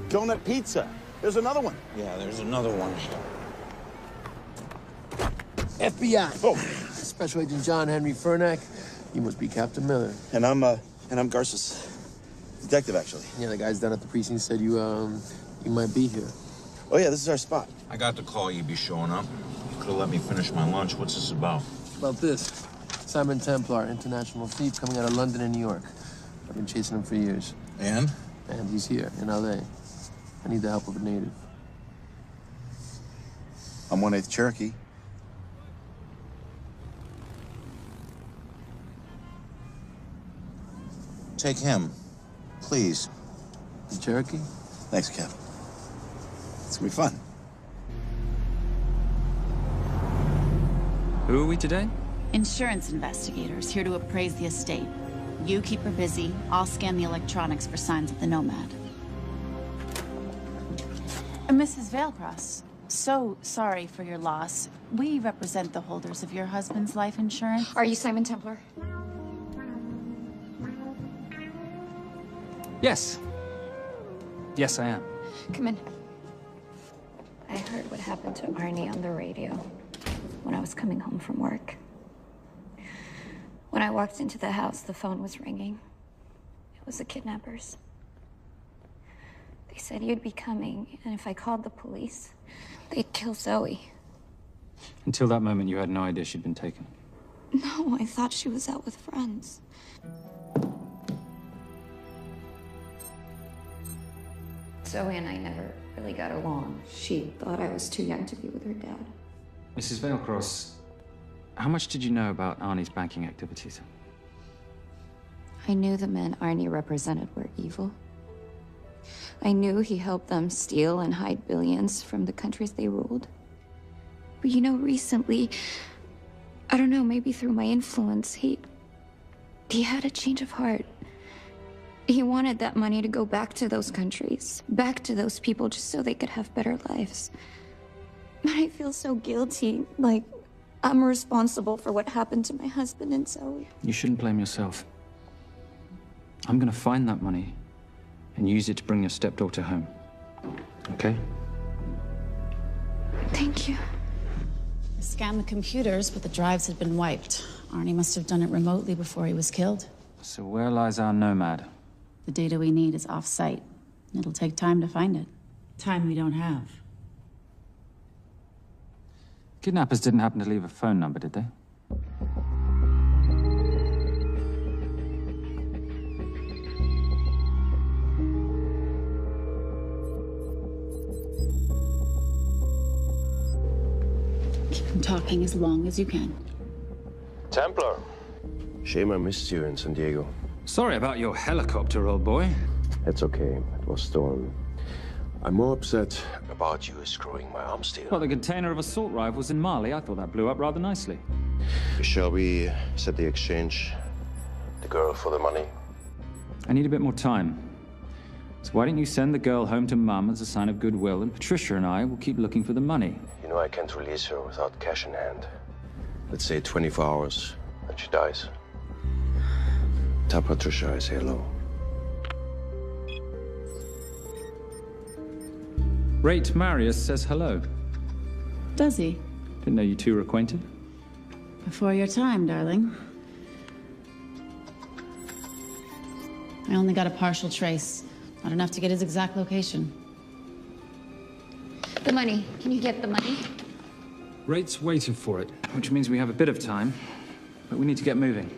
Speaker 11: donut pizza. There's another one.
Speaker 1: Yeah, there's another one. FBI.
Speaker 11: Oh.
Speaker 1: Special Agent John Henry Furnack. You must be Captain Miller.
Speaker 11: And I'm Garces. Detective, actually.
Speaker 1: Yeah, the guys down at the precinct said you might be here.
Speaker 11: Oh, yeah, this is our spot.
Speaker 14: I got the call you'd be showing up. You could have let me finish my lunch. What's this about?
Speaker 1: About this. Simon Templar, international thief coming out of London and New York. I've been chasing him for years.
Speaker 14: And?
Speaker 1: And he's here, in L.A. I need the help of a native.
Speaker 11: I'm 1/8 Cherokee.
Speaker 14: Take him, please.
Speaker 1: The Cherokee?
Speaker 11: Thanks, Cap. It's gonna be fun.
Speaker 13: Who are we today?
Speaker 15: Insurance investigators here to appraise the estate. You keep her busy. I'll scan the electronics for signs of the Nomad. Mrs. Veilcross, so sorry for your loss. We represent the holders of your husband's life insurance.
Speaker 21: Are you Simon Templar?
Speaker 13: Yes. Yes, I am.
Speaker 21: Come in. heard what happened to Arnie on the radio when I was coming home from work. When I walked into the house, the phone was ringing. It was the kidnappers. They said you'd be coming, and if I called the police, they'd kill Zoe.
Speaker 13: Until that moment, you had no idea she'd been taken.
Speaker 21: No, I thought she was out with friends. Zoe and I never really got along. She thought I was too young to be with her dad.
Speaker 13: Mrs. Veilcross, how much did you know about Arnie's banking activities?
Speaker 21: I knew the men Arnie represented were evil. I knew he helped them steal and hide billions from the countries they ruled. But you know, recently, I don't know, maybe through my influence, he had a change of heart. He wanted that money to go back to those countries, back to those people, just so they could have better lives. But I feel so guilty, like I'm responsible for what happened to my husband and Zoe.
Speaker 13: You shouldn't blame yourself. I'm gonna find that money and use it to bring your stepdaughter home. Okay?
Speaker 21: Thank you.
Speaker 15: I scanned the computers, but the drives had been wiped. Arnie must have done it remotely before he was killed.
Speaker 13: So where lies our nomad?
Speaker 15: The data we need is off-site. It'll take time to find it.
Speaker 4: Time we don't have.
Speaker 13: Kidnappers didn't happen to leave a phone number, did they?
Speaker 15: Keep them talking as long as you can.
Speaker 23: Templar. Shame I missed you in San Diego.
Speaker 13: Sorry about your helicopter, old boy.
Speaker 23: It's okay. It was stormy. I'm more upset about you screwing my arms deal.
Speaker 13: Well, the container of assault rifles in Mali, I thought that blew up rather nicely.
Speaker 23: Shall we set the exchange? The girl for the money?
Speaker 13: I need a bit more time. So why don't you send the girl home to Mum as a sign of goodwill, and Patricia and I will keep looking for the money.
Speaker 23: You know I can't release her without cash in hand. Let's say 24 hours, and she dies. Tell Patricia I say hello.
Speaker 13: Rate Marius says hello.
Speaker 15: Does he?
Speaker 13: Didn't know you two were acquainted.
Speaker 15: Before your time, darling. I only got a partial trace. Not enough to get his exact location.
Speaker 21: The money. Can you get the money?
Speaker 13: Rate's waiting for it, which means we have a bit of time, but we need to get moving.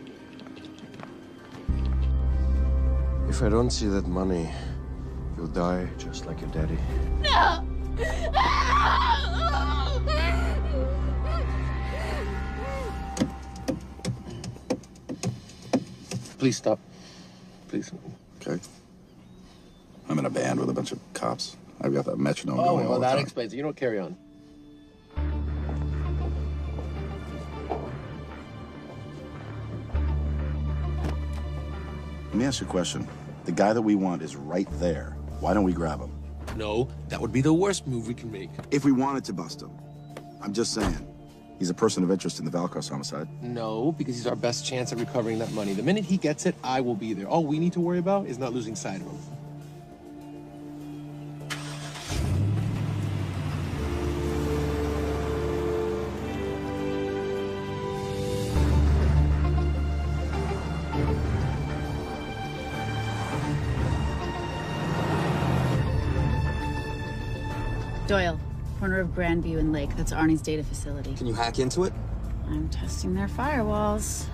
Speaker 23: If I don't see that money, you'll die just like your daddy.
Speaker 21: No!
Speaker 16: Please stop. Please. Okay. I'm in a band with a bunch of cops. I've got that metronome going all
Speaker 19: well,
Speaker 16: the time.
Speaker 19: that explains it. You don't carry on.
Speaker 11: Let me ask you a question. The guy that we want is right there. Why don't we grab him?
Speaker 19: No, that would be the worst move we can make.
Speaker 11: If we wanted to bust him. I'm just saying. He's a person of interest in the Veilcross homicide.
Speaker 19: No, because he's our best chance at recovering that money. The minute he gets it, I will be there. All we need to worry about is not losing sight of him.
Speaker 15: Doyle, corner of Grandview and Lake. That's Arnie's data facility.
Speaker 20: Can you hack into it?
Speaker 15: I'm testing their firewalls.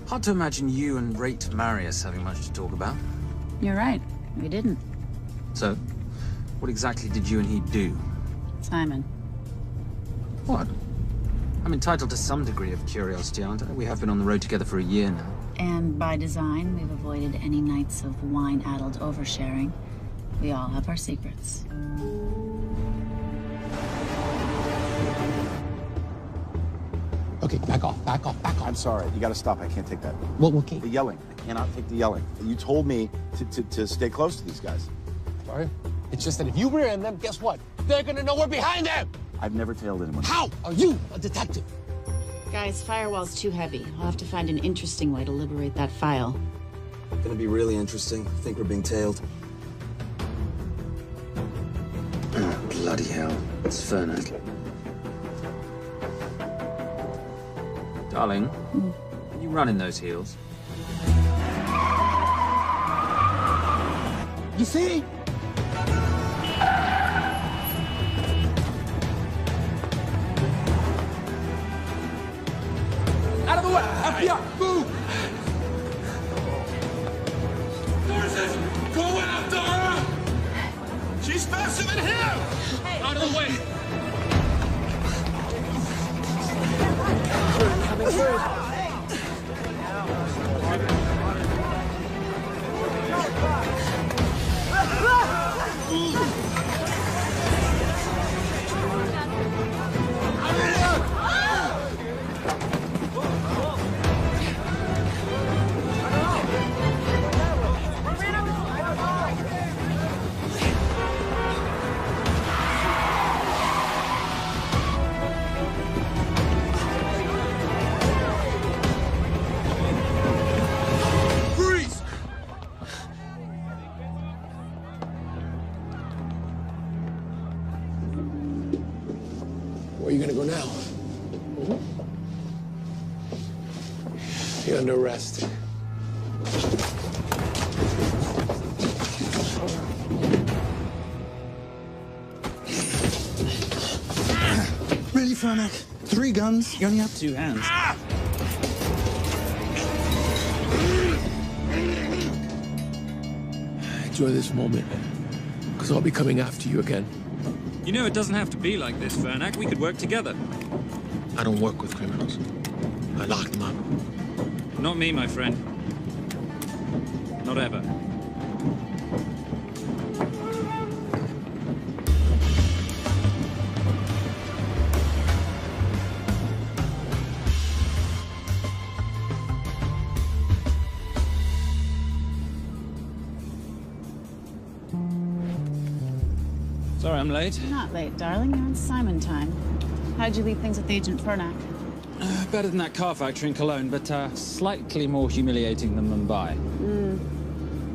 Speaker 20: Hard to imagine you and Rate Marius having much to talk about.
Speaker 15: You're right. We didn't.
Speaker 20: So, what exactly did you and he do?
Speaker 15: Simon.
Speaker 20: What? I'm entitled to some degree of curiosity, aren't I? We have been on the road together for a year now.
Speaker 15: And by design, we've avoided any nights of wine-addled oversharing. We all have our secrets.
Speaker 16: Okay, back off, back off, back off.
Speaker 11: I'm sorry. You gotta stop. I can't take that.
Speaker 16: Well, okay.
Speaker 11: The yelling. I cannot take the yelling. You told me to stay close to these guys.
Speaker 19: Sorry? It's just that if you rear end them, guess what? They're gonna know we're behind them!
Speaker 11: I've never tailed anyone.
Speaker 19: How are you a detective?
Speaker 15: Guys, firewall's too heavy. I'll have to find an interesting way to liberate that file.
Speaker 20: Gonna be really interesting. I think we're being tailed.
Speaker 1: At
Speaker 20: Bloody hell. It's Fernac. Darling, can you run in those heels?
Speaker 1: You see?
Speaker 3: Out of the way! FBI! Move! Forces! Going after her! She's faster than him! Hey. Out of the way! Coming through.
Speaker 1: Where are you gonna go now? You're under arrest.
Speaker 13: Really, Fernac? 3 guns? You only have 2 hands.
Speaker 1: Enjoy this moment, because I'll be coming after you again.
Speaker 8: You know, it doesn't have to be like this, Fernac. We could work together.
Speaker 1: I don't work with criminals. I lock them up.
Speaker 8: Not me, my friend. Not ever. Sorry I'm late.
Speaker 15: You're not late, darling. You're on Simon time. How'd you leave things with Agent Fernac?
Speaker 13: Better than that car factory in Cologne, but slightly more humiliating than Mumbai.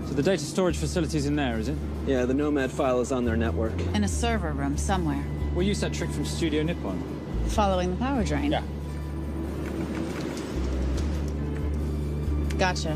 Speaker 13: So the data storage facility's in there, is it?
Speaker 10: Yeah, the Nomad file is on their network.
Speaker 15: In a server room somewhere.
Speaker 13: We'll use that trick from Studio Nippon.
Speaker 15: Following the power drain?
Speaker 13: Yeah.
Speaker 15: Gotcha.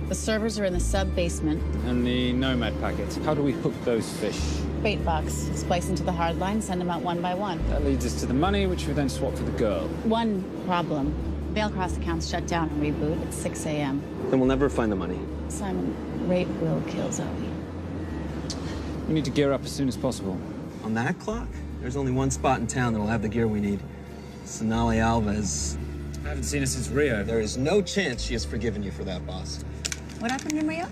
Speaker 15: The servers are in the sub-basement.
Speaker 13: And the Nomad packets. How do we hook those fish?
Speaker 15: Bait box. Splice into the hard line, send them out one by one.
Speaker 13: That leads us to the money, which we then swap for the girl.
Speaker 15: One problem. Veilcross accounts shut down and reboot at 6 a.m.
Speaker 10: Then we'll never find the money.
Speaker 15: Simon, rape will kill Zoe.
Speaker 13: We need to gear up as soon as possible.
Speaker 10: On that clock? There's only one spot in town that'll have the gear we need. Sonali Alves.
Speaker 13: I haven't seen her since Rio.
Speaker 10: There is no chance she has forgiven you for that, boss.
Speaker 15: What happened in Rio?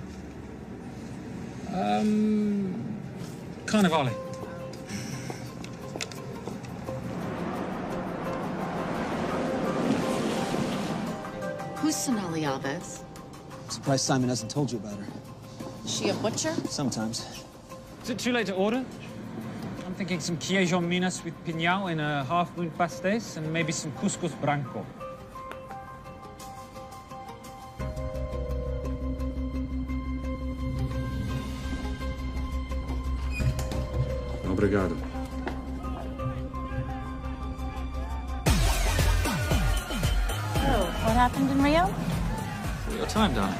Speaker 13: Carnivale.
Speaker 15: Who's Sonali Alves?
Speaker 10: I'm surprised Simon hasn't told you about her.
Speaker 15: Is she a butcher?
Speaker 10: Sometimes.
Speaker 13: Is it too late to order? I'm thinking some queijo minas with piñao in a half-moon pastéis and maybe some couscous branco.
Speaker 23: Obrigado.
Speaker 15: Oh, what happened in Rio?
Speaker 13: Your time, darling.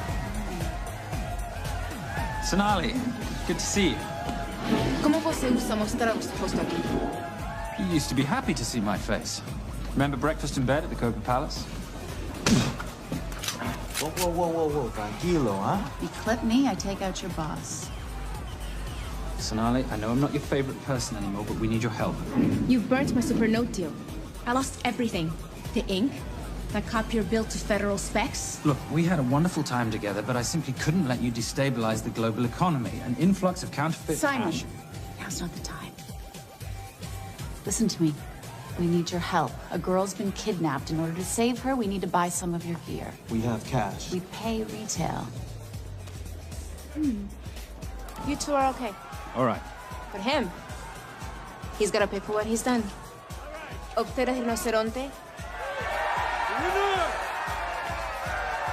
Speaker 13: Sonali, good to see you.
Speaker 5: ¿Cómo você usa mostrar o seu rosto aqui?
Speaker 13: You used to be happy to see my face. Remember breakfast in bed at the Copa Palace?
Speaker 14: Whoa. Tranquilo, huh?
Speaker 15: You clip me, I take out your boss.
Speaker 13: Sonali, I know I'm not your favorite person anymore, but we need your help.
Speaker 5: You burnt my Supernote deal. I lost everything. The ink, that copier built to federal specs.
Speaker 13: Look, we had a wonderful time together, but I simply couldn't let you destabilize the global economy. An influx of counterfeit
Speaker 15: Simon,
Speaker 13: cash.
Speaker 15: now's not the time. Listen to me. We need your help. A girl's been kidnapped. In order to save her, we need to buy some of your gear.
Speaker 14: We have cash.
Speaker 15: We pay retail.
Speaker 5: You two are okay.
Speaker 13: All right.
Speaker 5: But him, he's gotta pay for what he's done. Octera rinoceronte.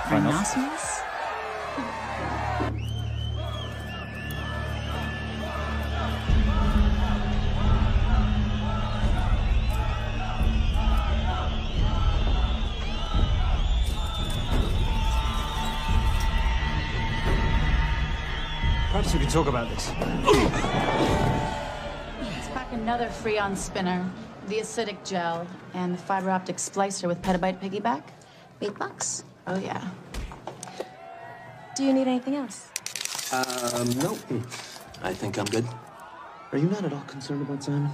Speaker 15: Rhinoceros?
Speaker 13: we can talk about this.
Speaker 15: Let's pack another Freon spinner, the acidic gel, and the fiber optic splicer with petabyte piggyback. $8? Oh, yeah.
Speaker 5: Do you need anything else?
Speaker 10: Nope. I think I'm good. Are you not at all concerned about Simon?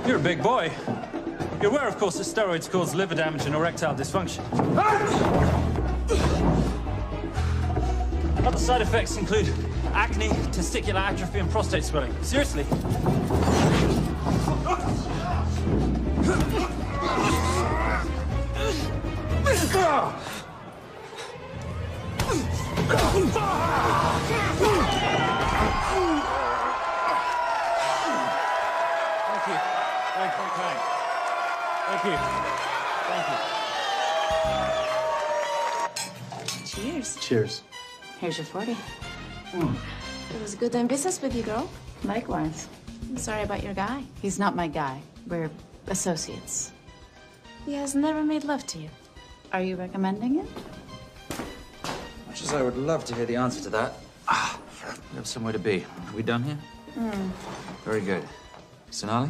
Speaker 13: You're a big boy. You're aware, of course, that steroids cause liver damage and erectile dysfunction. Other side effects include acne, testicular atrophy, and prostate swelling. Seriously.
Speaker 9: Thank you. Thank you.
Speaker 5: Cheers.
Speaker 10: Cheers.
Speaker 15: Here's your 40.
Speaker 5: It was good doing business with you, girl.
Speaker 15: Likewise.
Speaker 5: I'm sorry about your guy.
Speaker 15: He's not my guy. We're associates.
Speaker 5: He has never made love to you.
Speaker 15: Are you recommending it?
Speaker 20: Much as I would love to hear the answer to that, we have somewhere to be. Are we done here? Very good. Sonali?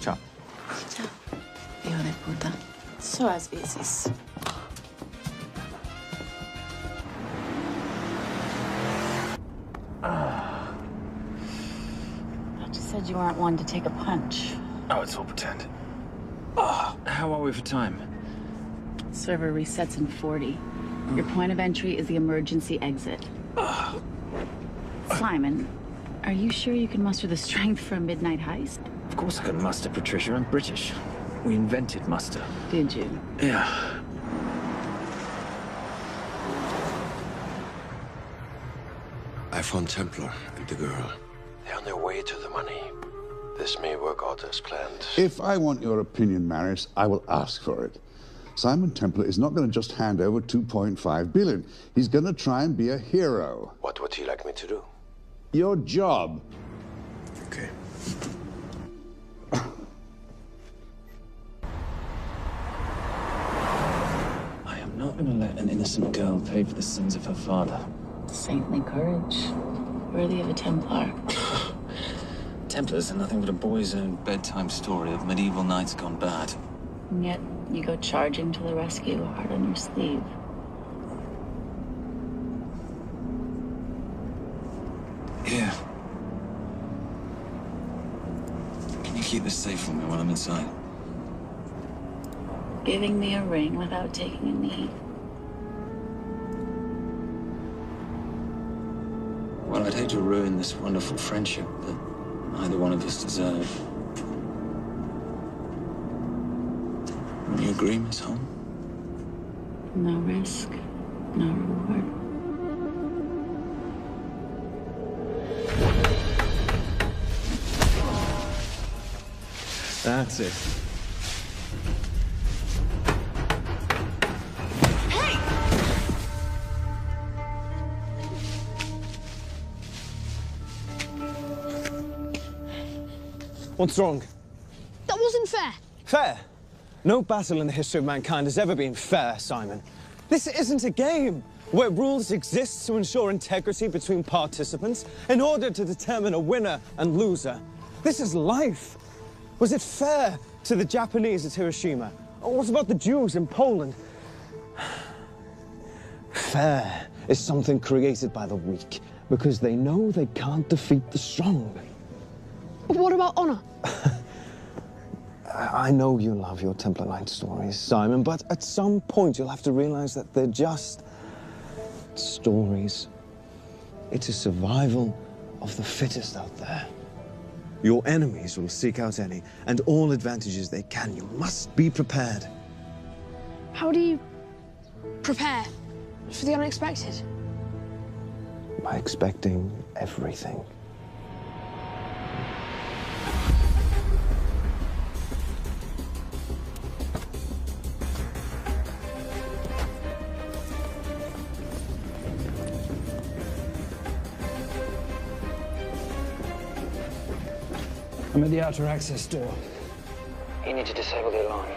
Speaker 20: Ciao.
Speaker 15: Ciao. Hijo de puta. So as veces. I just said you aren't one to take a punch.
Speaker 20: Oh, it's all pretend. How are we for time?
Speaker 15: Server resets in 40. Your point of entry is the emergency exit. Simon, are you sure you can muster the strength for a midnight heist?
Speaker 20: Of course I can muster, Patricia. I'm British. We invented muster.
Speaker 15: Did you?
Speaker 20: Yeah.
Speaker 1: I found Templar and the girl. They're on their way to the money. This may work out as planned.
Speaker 16: If I want your opinion, Maris, I will ask for it. Simon Templar is not going to just hand over 2.5 billion. He's going to try and be a hero.
Speaker 1: What would he like me to do?
Speaker 16: Your job.
Speaker 1: Okay.
Speaker 10: I am not going to let an innocent girl pay for the sins of her father.
Speaker 15: Saintly courage. Worthy of a Templar.
Speaker 10: Templars are nothing but a boy's own bedtime story of medieval knights gone bad.
Speaker 15: And yet, you go charging to the rescue, heart on your sleeve.
Speaker 10: Here. Can you keep this safe for me while I'm inside?
Speaker 15: Giving me a ring without taking a knee.
Speaker 10: Well, I'd hate to ruin this wonderful friendship that neither one of us deserve. You agree, Miss Holm?
Speaker 15: No risk, no reward.
Speaker 6: That's it.
Speaker 2: What's wrong?
Speaker 17: That wasn't fair.
Speaker 2: Fair? No battle in the history of mankind has ever been fair, Simon. This isn't a game where rules exist to ensure integrity between participants in order to determine a winner and loser. This is life. Was it fair to the Japanese at Hiroshima? Or what about the Jews in Poland? Fair is something created by the weak because they know they can't defeat the strong.
Speaker 17: What about honor?
Speaker 2: I know you love your Templar Knight stories, Simon, but at some point you'll have to realize that they're just stories. It's a survival of the fittest out there. Your enemies will seek out any and all advantages they can. You must be prepared.
Speaker 17: How do you prepare for the unexpected?
Speaker 2: By expecting everything. I'm at the outer access door. You need to disable the alarm.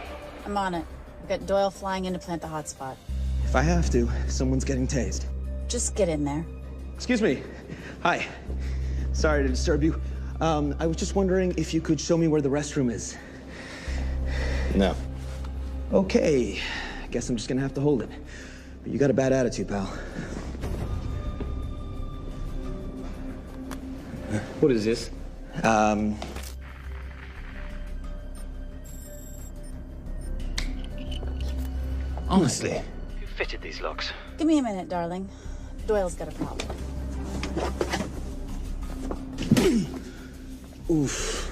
Speaker 15: I'm on it. I've got Doyle flying in to plant the hotspot.
Speaker 10: If I have to, someone's getting tased.
Speaker 15: Just get in there.
Speaker 10: Excuse me. Hi. Sorry to disturb you. I was just wondering if you could show me where the restroom is.
Speaker 2: No.
Speaker 10: Okay. Guess I'm just gonna have to hold it. But you got a bad attitude, pal.
Speaker 2: What is this?
Speaker 10: Honestly.
Speaker 2: Who fitted these locks?
Speaker 15: Give me a minute, darling. Doyle's got a problem.
Speaker 10: Oof.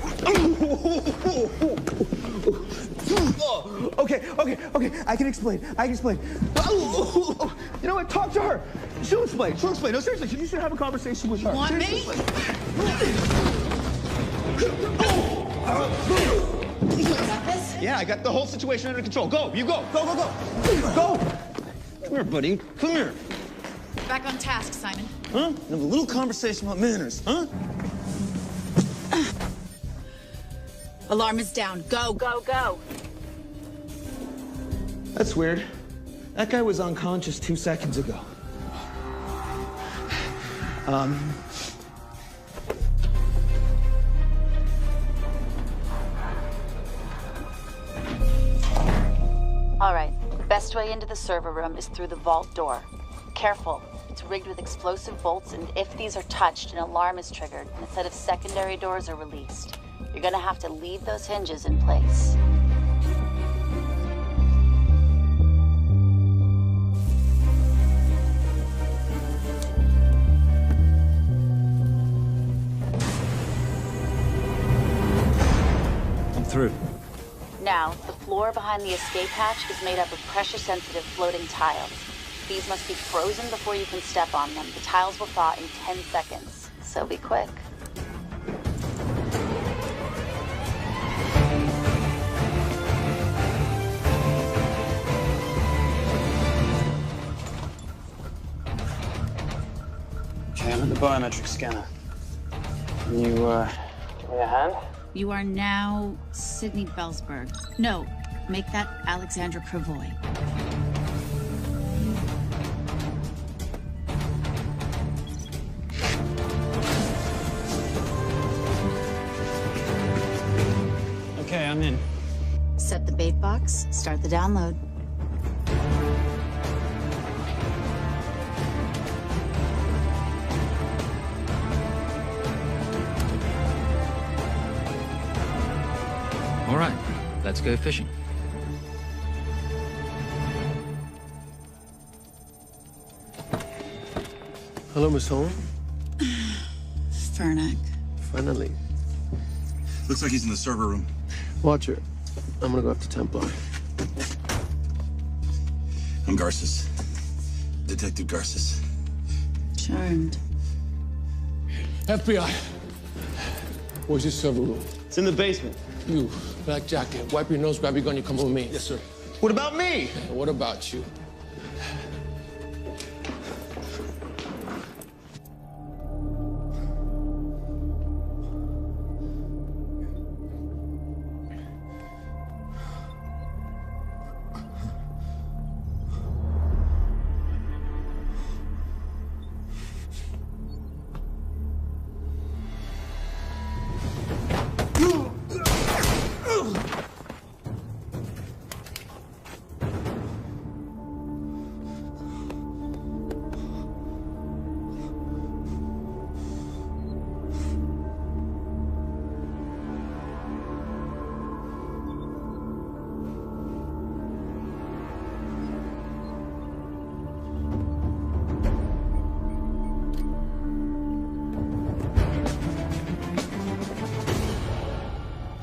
Speaker 10: Okay. I can explain. You know what? Talk to her. She'll explain. No, seriously, you should have a conversation with her.
Speaker 15: You want me? You got this?
Speaker 10: Yeah, I got the whole situation under control. Go, you go. Go. Come here, buddy. Come here.
Speaker 15: Back on task, Simon.
Speaker 10: Huh? Have a little conversation about manners, huh?
Speaker 15: Alarm is down. Go.
Speaker 10: That's weird. That guy was unconscious 2 seconds ago.
Speaker 15: All right. The best way into the server room is through the vault door. Careful. It's rigged with explosive bolts, and if these are touched, an alarm is triggered, and a set of secondary doors are released. You're gonna have to leave those hinges in place.
Speaker 20: I'm through.
Speaker 15: Now, the floor behind the escape hatch is made up of pressure-sensitive floating tiles. These must be frozen before you can step on them. The tiles will thaw in 10 seconds, so be quick.
Speaker 2: Okay, I'm at the biometric scanner. Can you, give me a hand?
Speaker 15: You are now Sydney Bellsberg. No, make that Alexandra Cravoy.
Speaker 2: Okay, I'm in.
Speaker 15: Set the bait box, start the download.
Speaker 20: All right, let's go fishing.
Speaker 19: Hello, Miss Holm.
Speaker 15: Fernick.
Speaker 19: Finally.
Speaker 11: Looks like he's in the server room.
Speaker 19: Watch her. I'm gonna go after Templar.
Speaker 11: I'm Garces. Detective Garces.
Speaker 15: Charmed.
Speaker 19: FBI. Where's your server room?
Speaker 2: It's in the basement.
Speaker 19: You, black jacket, wipe your nose, grab your gun, you come with me.
Speaker 2: Yes, sir.
Speaker 10: What about me?
Speaker 19: What about you?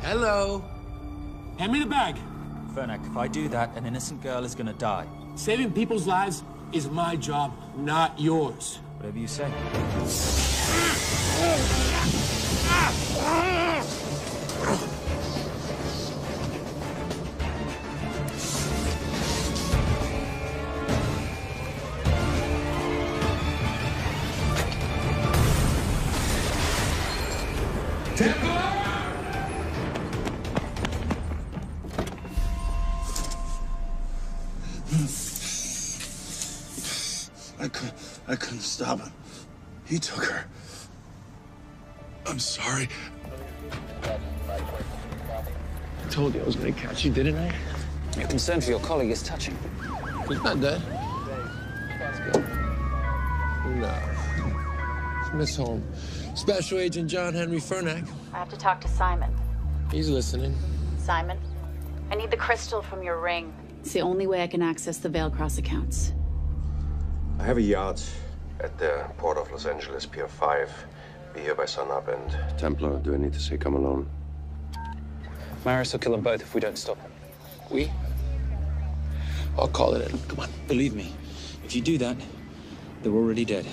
Speaker 12: Hello. Hand me the bag.
Speaker 20: Fernick, if I do that, an innocent girl is gonna die.
Speaker 12: Saving people's lives is my job, not yours.
Speaker 20: Whatever you say.
Speaker 1: Stop him. He took her. I'm sorry.
Speaker 19: I told you I was gonna catch you, didn't I?
Speaker 13: Your concern for your colleague is touching.
Speaker 19: He's not dead. No. It's Miss Holmes. Special Agent John Henry Fernack.
Speaker 15: I have to talk to Simon.
Speaker 19: He's listening.
Speaker 15: Simon, I need the crystal from your ring.
Speaker 5: It's the only way I can access the Veil Cross accounts.
Speaker 23: I have a yacht at the port of Los Angeles, Pier 5. Be here by sunup, and Templar, do I need to say come alone?
Speaker 13: Maris will kill them both if we don't stop him.
Speaker 19: We? I'll call it in. Come on.
Speaker 13: Believe me, if you do that, they're already dead.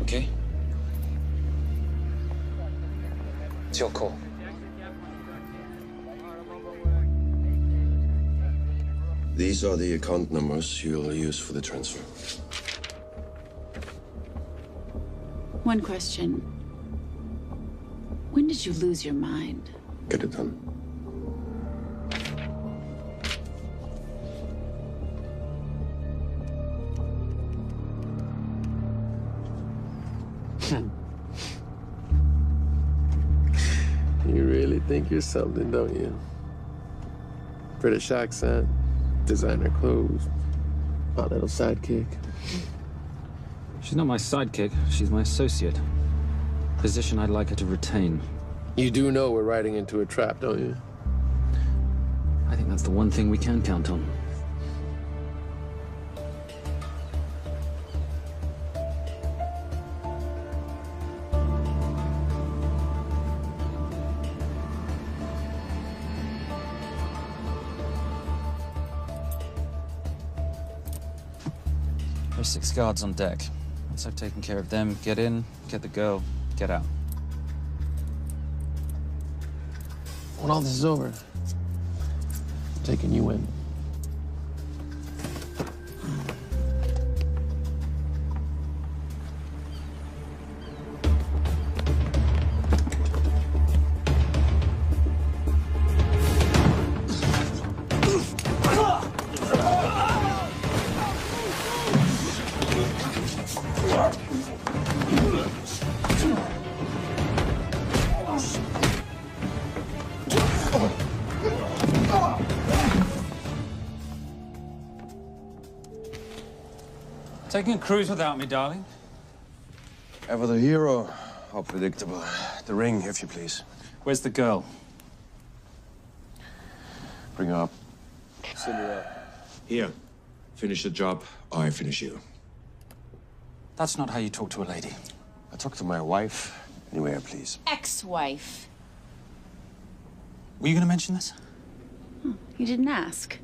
Speaker 13: Okay? It's your call.
Speaker 23: These are the account numbers you'll use for the transfer.
Speaker 5: One question. When did you lose your mind?
Speaker 23: Get it done.
Speaker 19: You really think you're something, don't you? British accent, designer clothes, my little sidekick.
Speaker 13: She's not my sidekick. She's my associate. Position I'd like her to retain.
Speaker 19: You do know we're riding into a trap, don't you?
Speaker 13: I think that's the one thing we can count on. There's 6 guards on deck. Once I've taken care of them, get in, get the girl, get out.
Speaker 19: When all this is over, I'm taking you in.
Speaker 13: Taking a cruise without me, darling?
Speaker 23: Ever the hero? How predictable. The ring, if you please.
Speaker 13: Where's the girl?
Speaker 23: Bring her up.
Speaker 19: Send her up.
Speaker 14: Here. Finish the job, or I finish you.
Speaker 13: That's not how you talk to a lady.
Speaker 23: I talk to my wife anywhere, please.
Speaker 5: Ex-wife.
Speaker 13: Were you going to mention this?
Speaker 5: You didn't ask.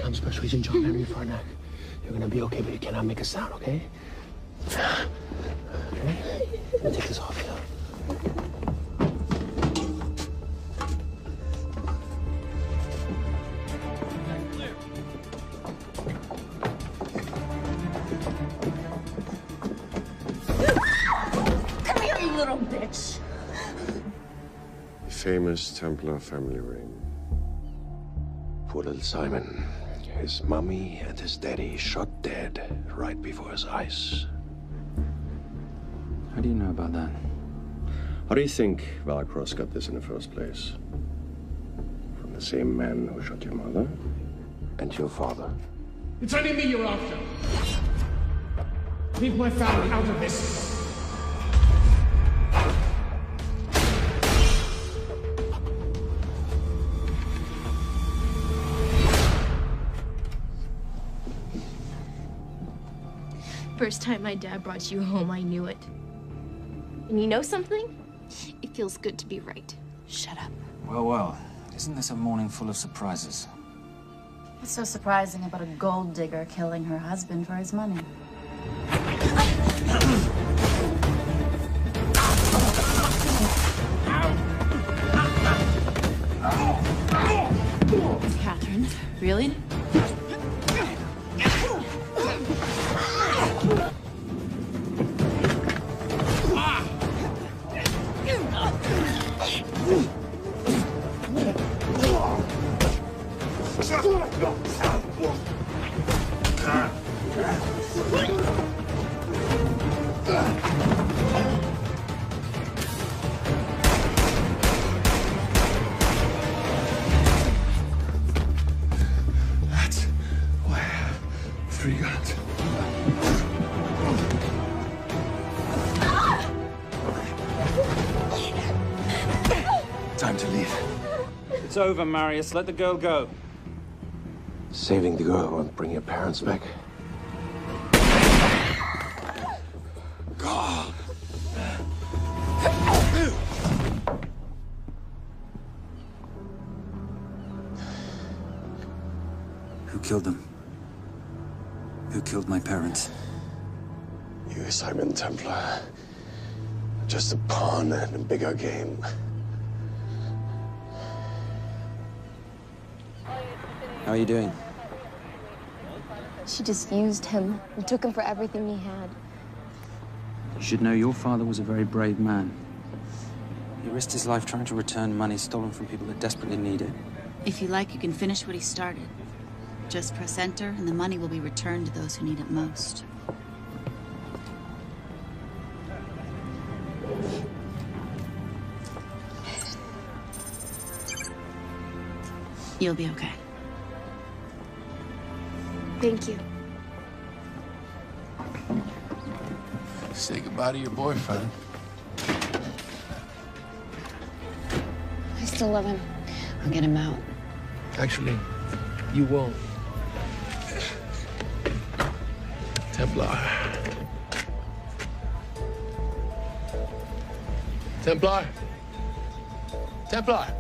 Speaker 19: I'm Special Agent John Henry Fernack. You're gonna be okay, but you cannot make a sound, okay? Okay? Now take this off, yeah?
Speaker 5: Come here, you little bitch.
Speaker 23: The famous Templar family ring. Poor little Simon. His mommy and his daddy shot dead right before his eyes.
Speaker 13: How do you know about that?
Speaker 23: How do you think Valacross got this in the first place? From the same man who shot your mother and your father.
Speaker 12: It's only me you're after. Leave my family out of this.
Speaker 7: First time my dad brought you home, I knew it. And you know something? It feels good to be right. Shut up.
Speaker 13: Well, well. Isn't this a morning full of surprises?
Speaker 15: What's so surprising about a gold digger killing her husband for his money?
Speaker 5: Catherine, really?
Speaker 13: It's over, Marius. Let the girl go.
Speaker 23: Saving the girl won't bring your parents back.
Speaker 1: God.
Speaker 4: Who killed them? Who killed my parents?
Speaker 23: You, Simon Templar. Just a pawn in a bigger game.
Speaker 4: How are you doing?
Speaker 7: She just used him and took him for everything he had.
Speaker 4: You should know your father was a very brave man. He risked his life trying to return money stolen from people that desperately need it.
Speaker 15: If you like, you can finish what he started. Just press enter, and the money will be returned to those who need it most. You'll be okay.
Speaker 7: Thank you.
Speaker 12: Say goodbye to your boyfriend.
Speaker 7: I still love him. I'll get him out.
Speaker 12: Actually, you won't. Templar. Templar. Templar.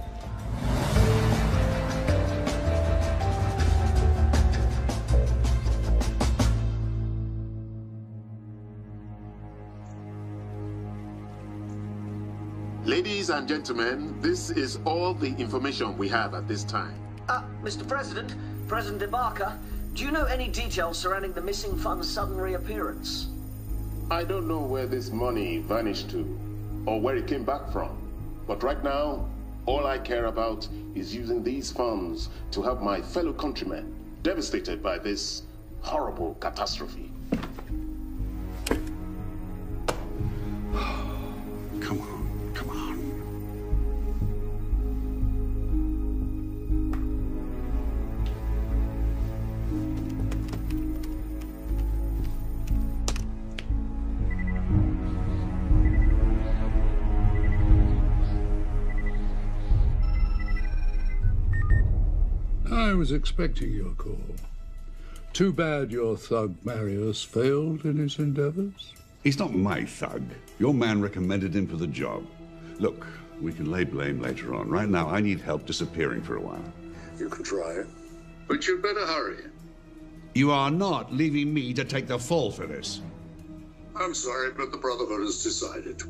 Speaker 18: Ladies and gentlemen, this is all the information we have at this time.
Speaker 22: Mr. President, President Ibaka, do you know any details surrounding the missing fund's sudden reappearance?
Speaker 18: I don't know where this money vanished to, or where it came back from. But right now, all I care about is using these funds to help my fellow countrymen devastated by this horrible catastrophe.
Speaker 16: Come on, come on.
Speaker 24: I was expecting your call. Too bad your thug Marius failed in his endeavors.
Speaker 16: He's not my thug. Your man recommended him for the job. Look, we can lay blame later on. Right now, I need help disappearing for a while.
Speaker 18: You can try it, but you'd better hurry.
Speaker 16: You are not leaving me to take the fall for this.
Speaker 18: I'm sorry, but the Brotherhood has decided.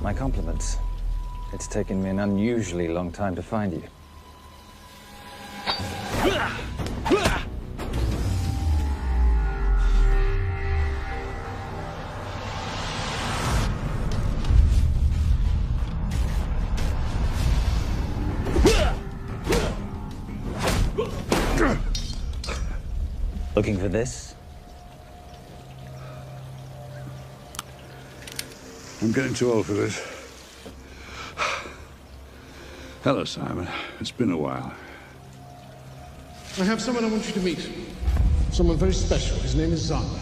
Speaker 13: My compliments. It's taken me an unusually long time to find you. Looking for this?
Speaker 16: I'm getting too old for this. Hello, Simon. It's been a while.
Speaker 12: I have someone I want you to meet. Someone very special. His name is Zander.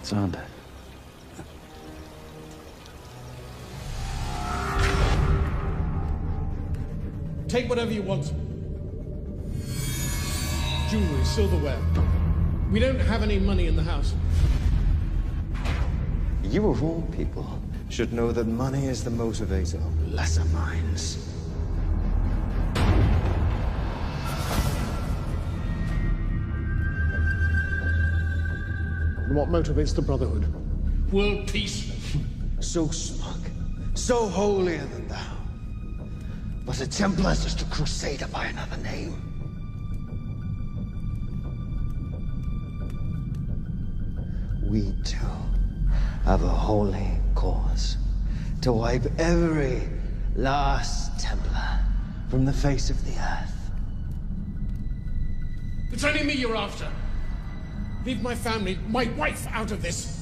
Speaker 4: Zander.
Speaker 12: Take whatever you want. Jewelry, silverware. We don't have any money in the house.
Speaker 6: You of all people should know that money is the motivator of lesser minds.
Speaker 12: And what motivates the Brotherhood? World peace.
Speaker 1: So smug, so holier than thou. But a Templar's just a crusader by another name. We too have a holy cause to wipe every last Templar from the face of the earth.
Speaker 12: It's only me you're after. Leave my family, my wife, out of this.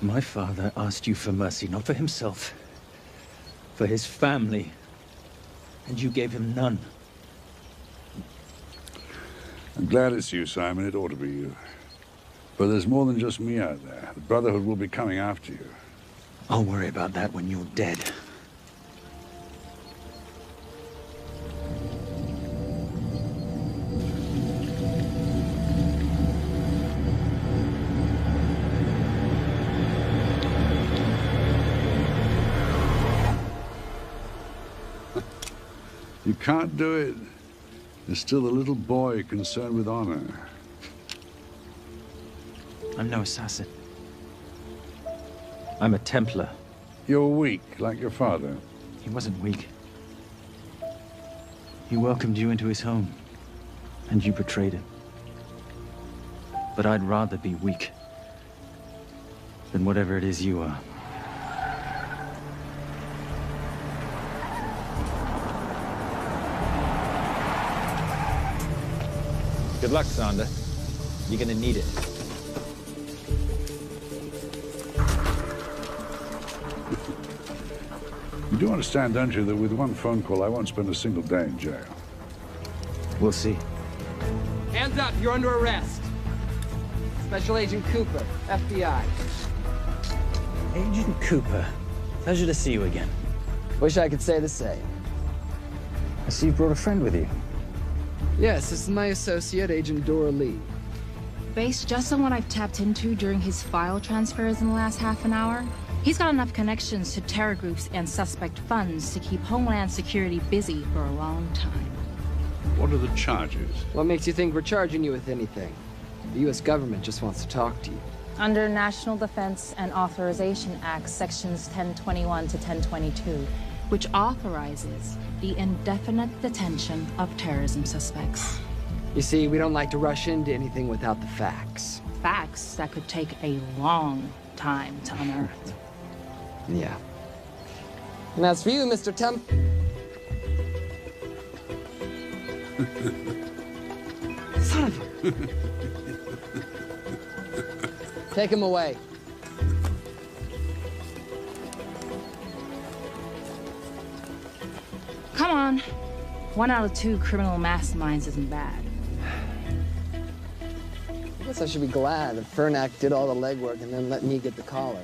Speaker 3: My father asked you for mercy, not for himself, for his family, and you gave him none.
Speaker 16: I'm glad it's you, Simon. It ought to be you. But there's more than just me out there. The Brotherhood will be coming after you.
Speaker 3: I'll worry about that when you're dead.
Speaker 16: You can't do it. There's still a little boy concerned with honor.
Speaker 3: I'm no assassin. I'm a Templar.
Speaker 16: You're weak, like your father.
Speaker 3: He wasn't weak. He welcomed you into his home, and you betrayed him. But I'd rather be weak than whatever it is you are.
Speaker 2: Good luck, Sander. You're gonna need it.
Speaker 16: You do understand, don't you, that with one phone call, I won't spend a single day in jail.
Speaker 3: We'll see.
Speaker 8: Hands up, you're under arrest. Special Agent Cooper, FBI.
Speaker 3: Agent Cooper, pleasure to see you again.
Speaker 8: Wish I could say the same.
Speaker 3: I see you brought a friend with you.
Speaker 8: Yes, this is my associate, Agent Dora Lee.
Speaker 5: Based just on what I've tapped into during his file transfers in the last half an hour, he's got enough connections to terror groups and suspect funds to keep Homeland Security busy for a long time.
Speaker 16: What are the charges?
Speaker 8: What makes you think we're charging you with anything? The U.S. government just wants to talk to you.
Speaker 5: Under National Defense and Authorization Act, Sections 1021 to 1022, which authorizes the indefinite detention of terrorism suspects.
Speaker 8: You see, we don't like to rush into anything without the facts.
Speaker 5: Facts that could take a long time to unearth.
Speaker 8: Yeah. And as for you, Mr. Temp... Son of a... Take him away.
Speaker 5: Come on. 1 out of 2 criminal masterminds isn't bad.
Speaker 8: I guess I should be glad that Fernak did all the legwork and then let me get the collar.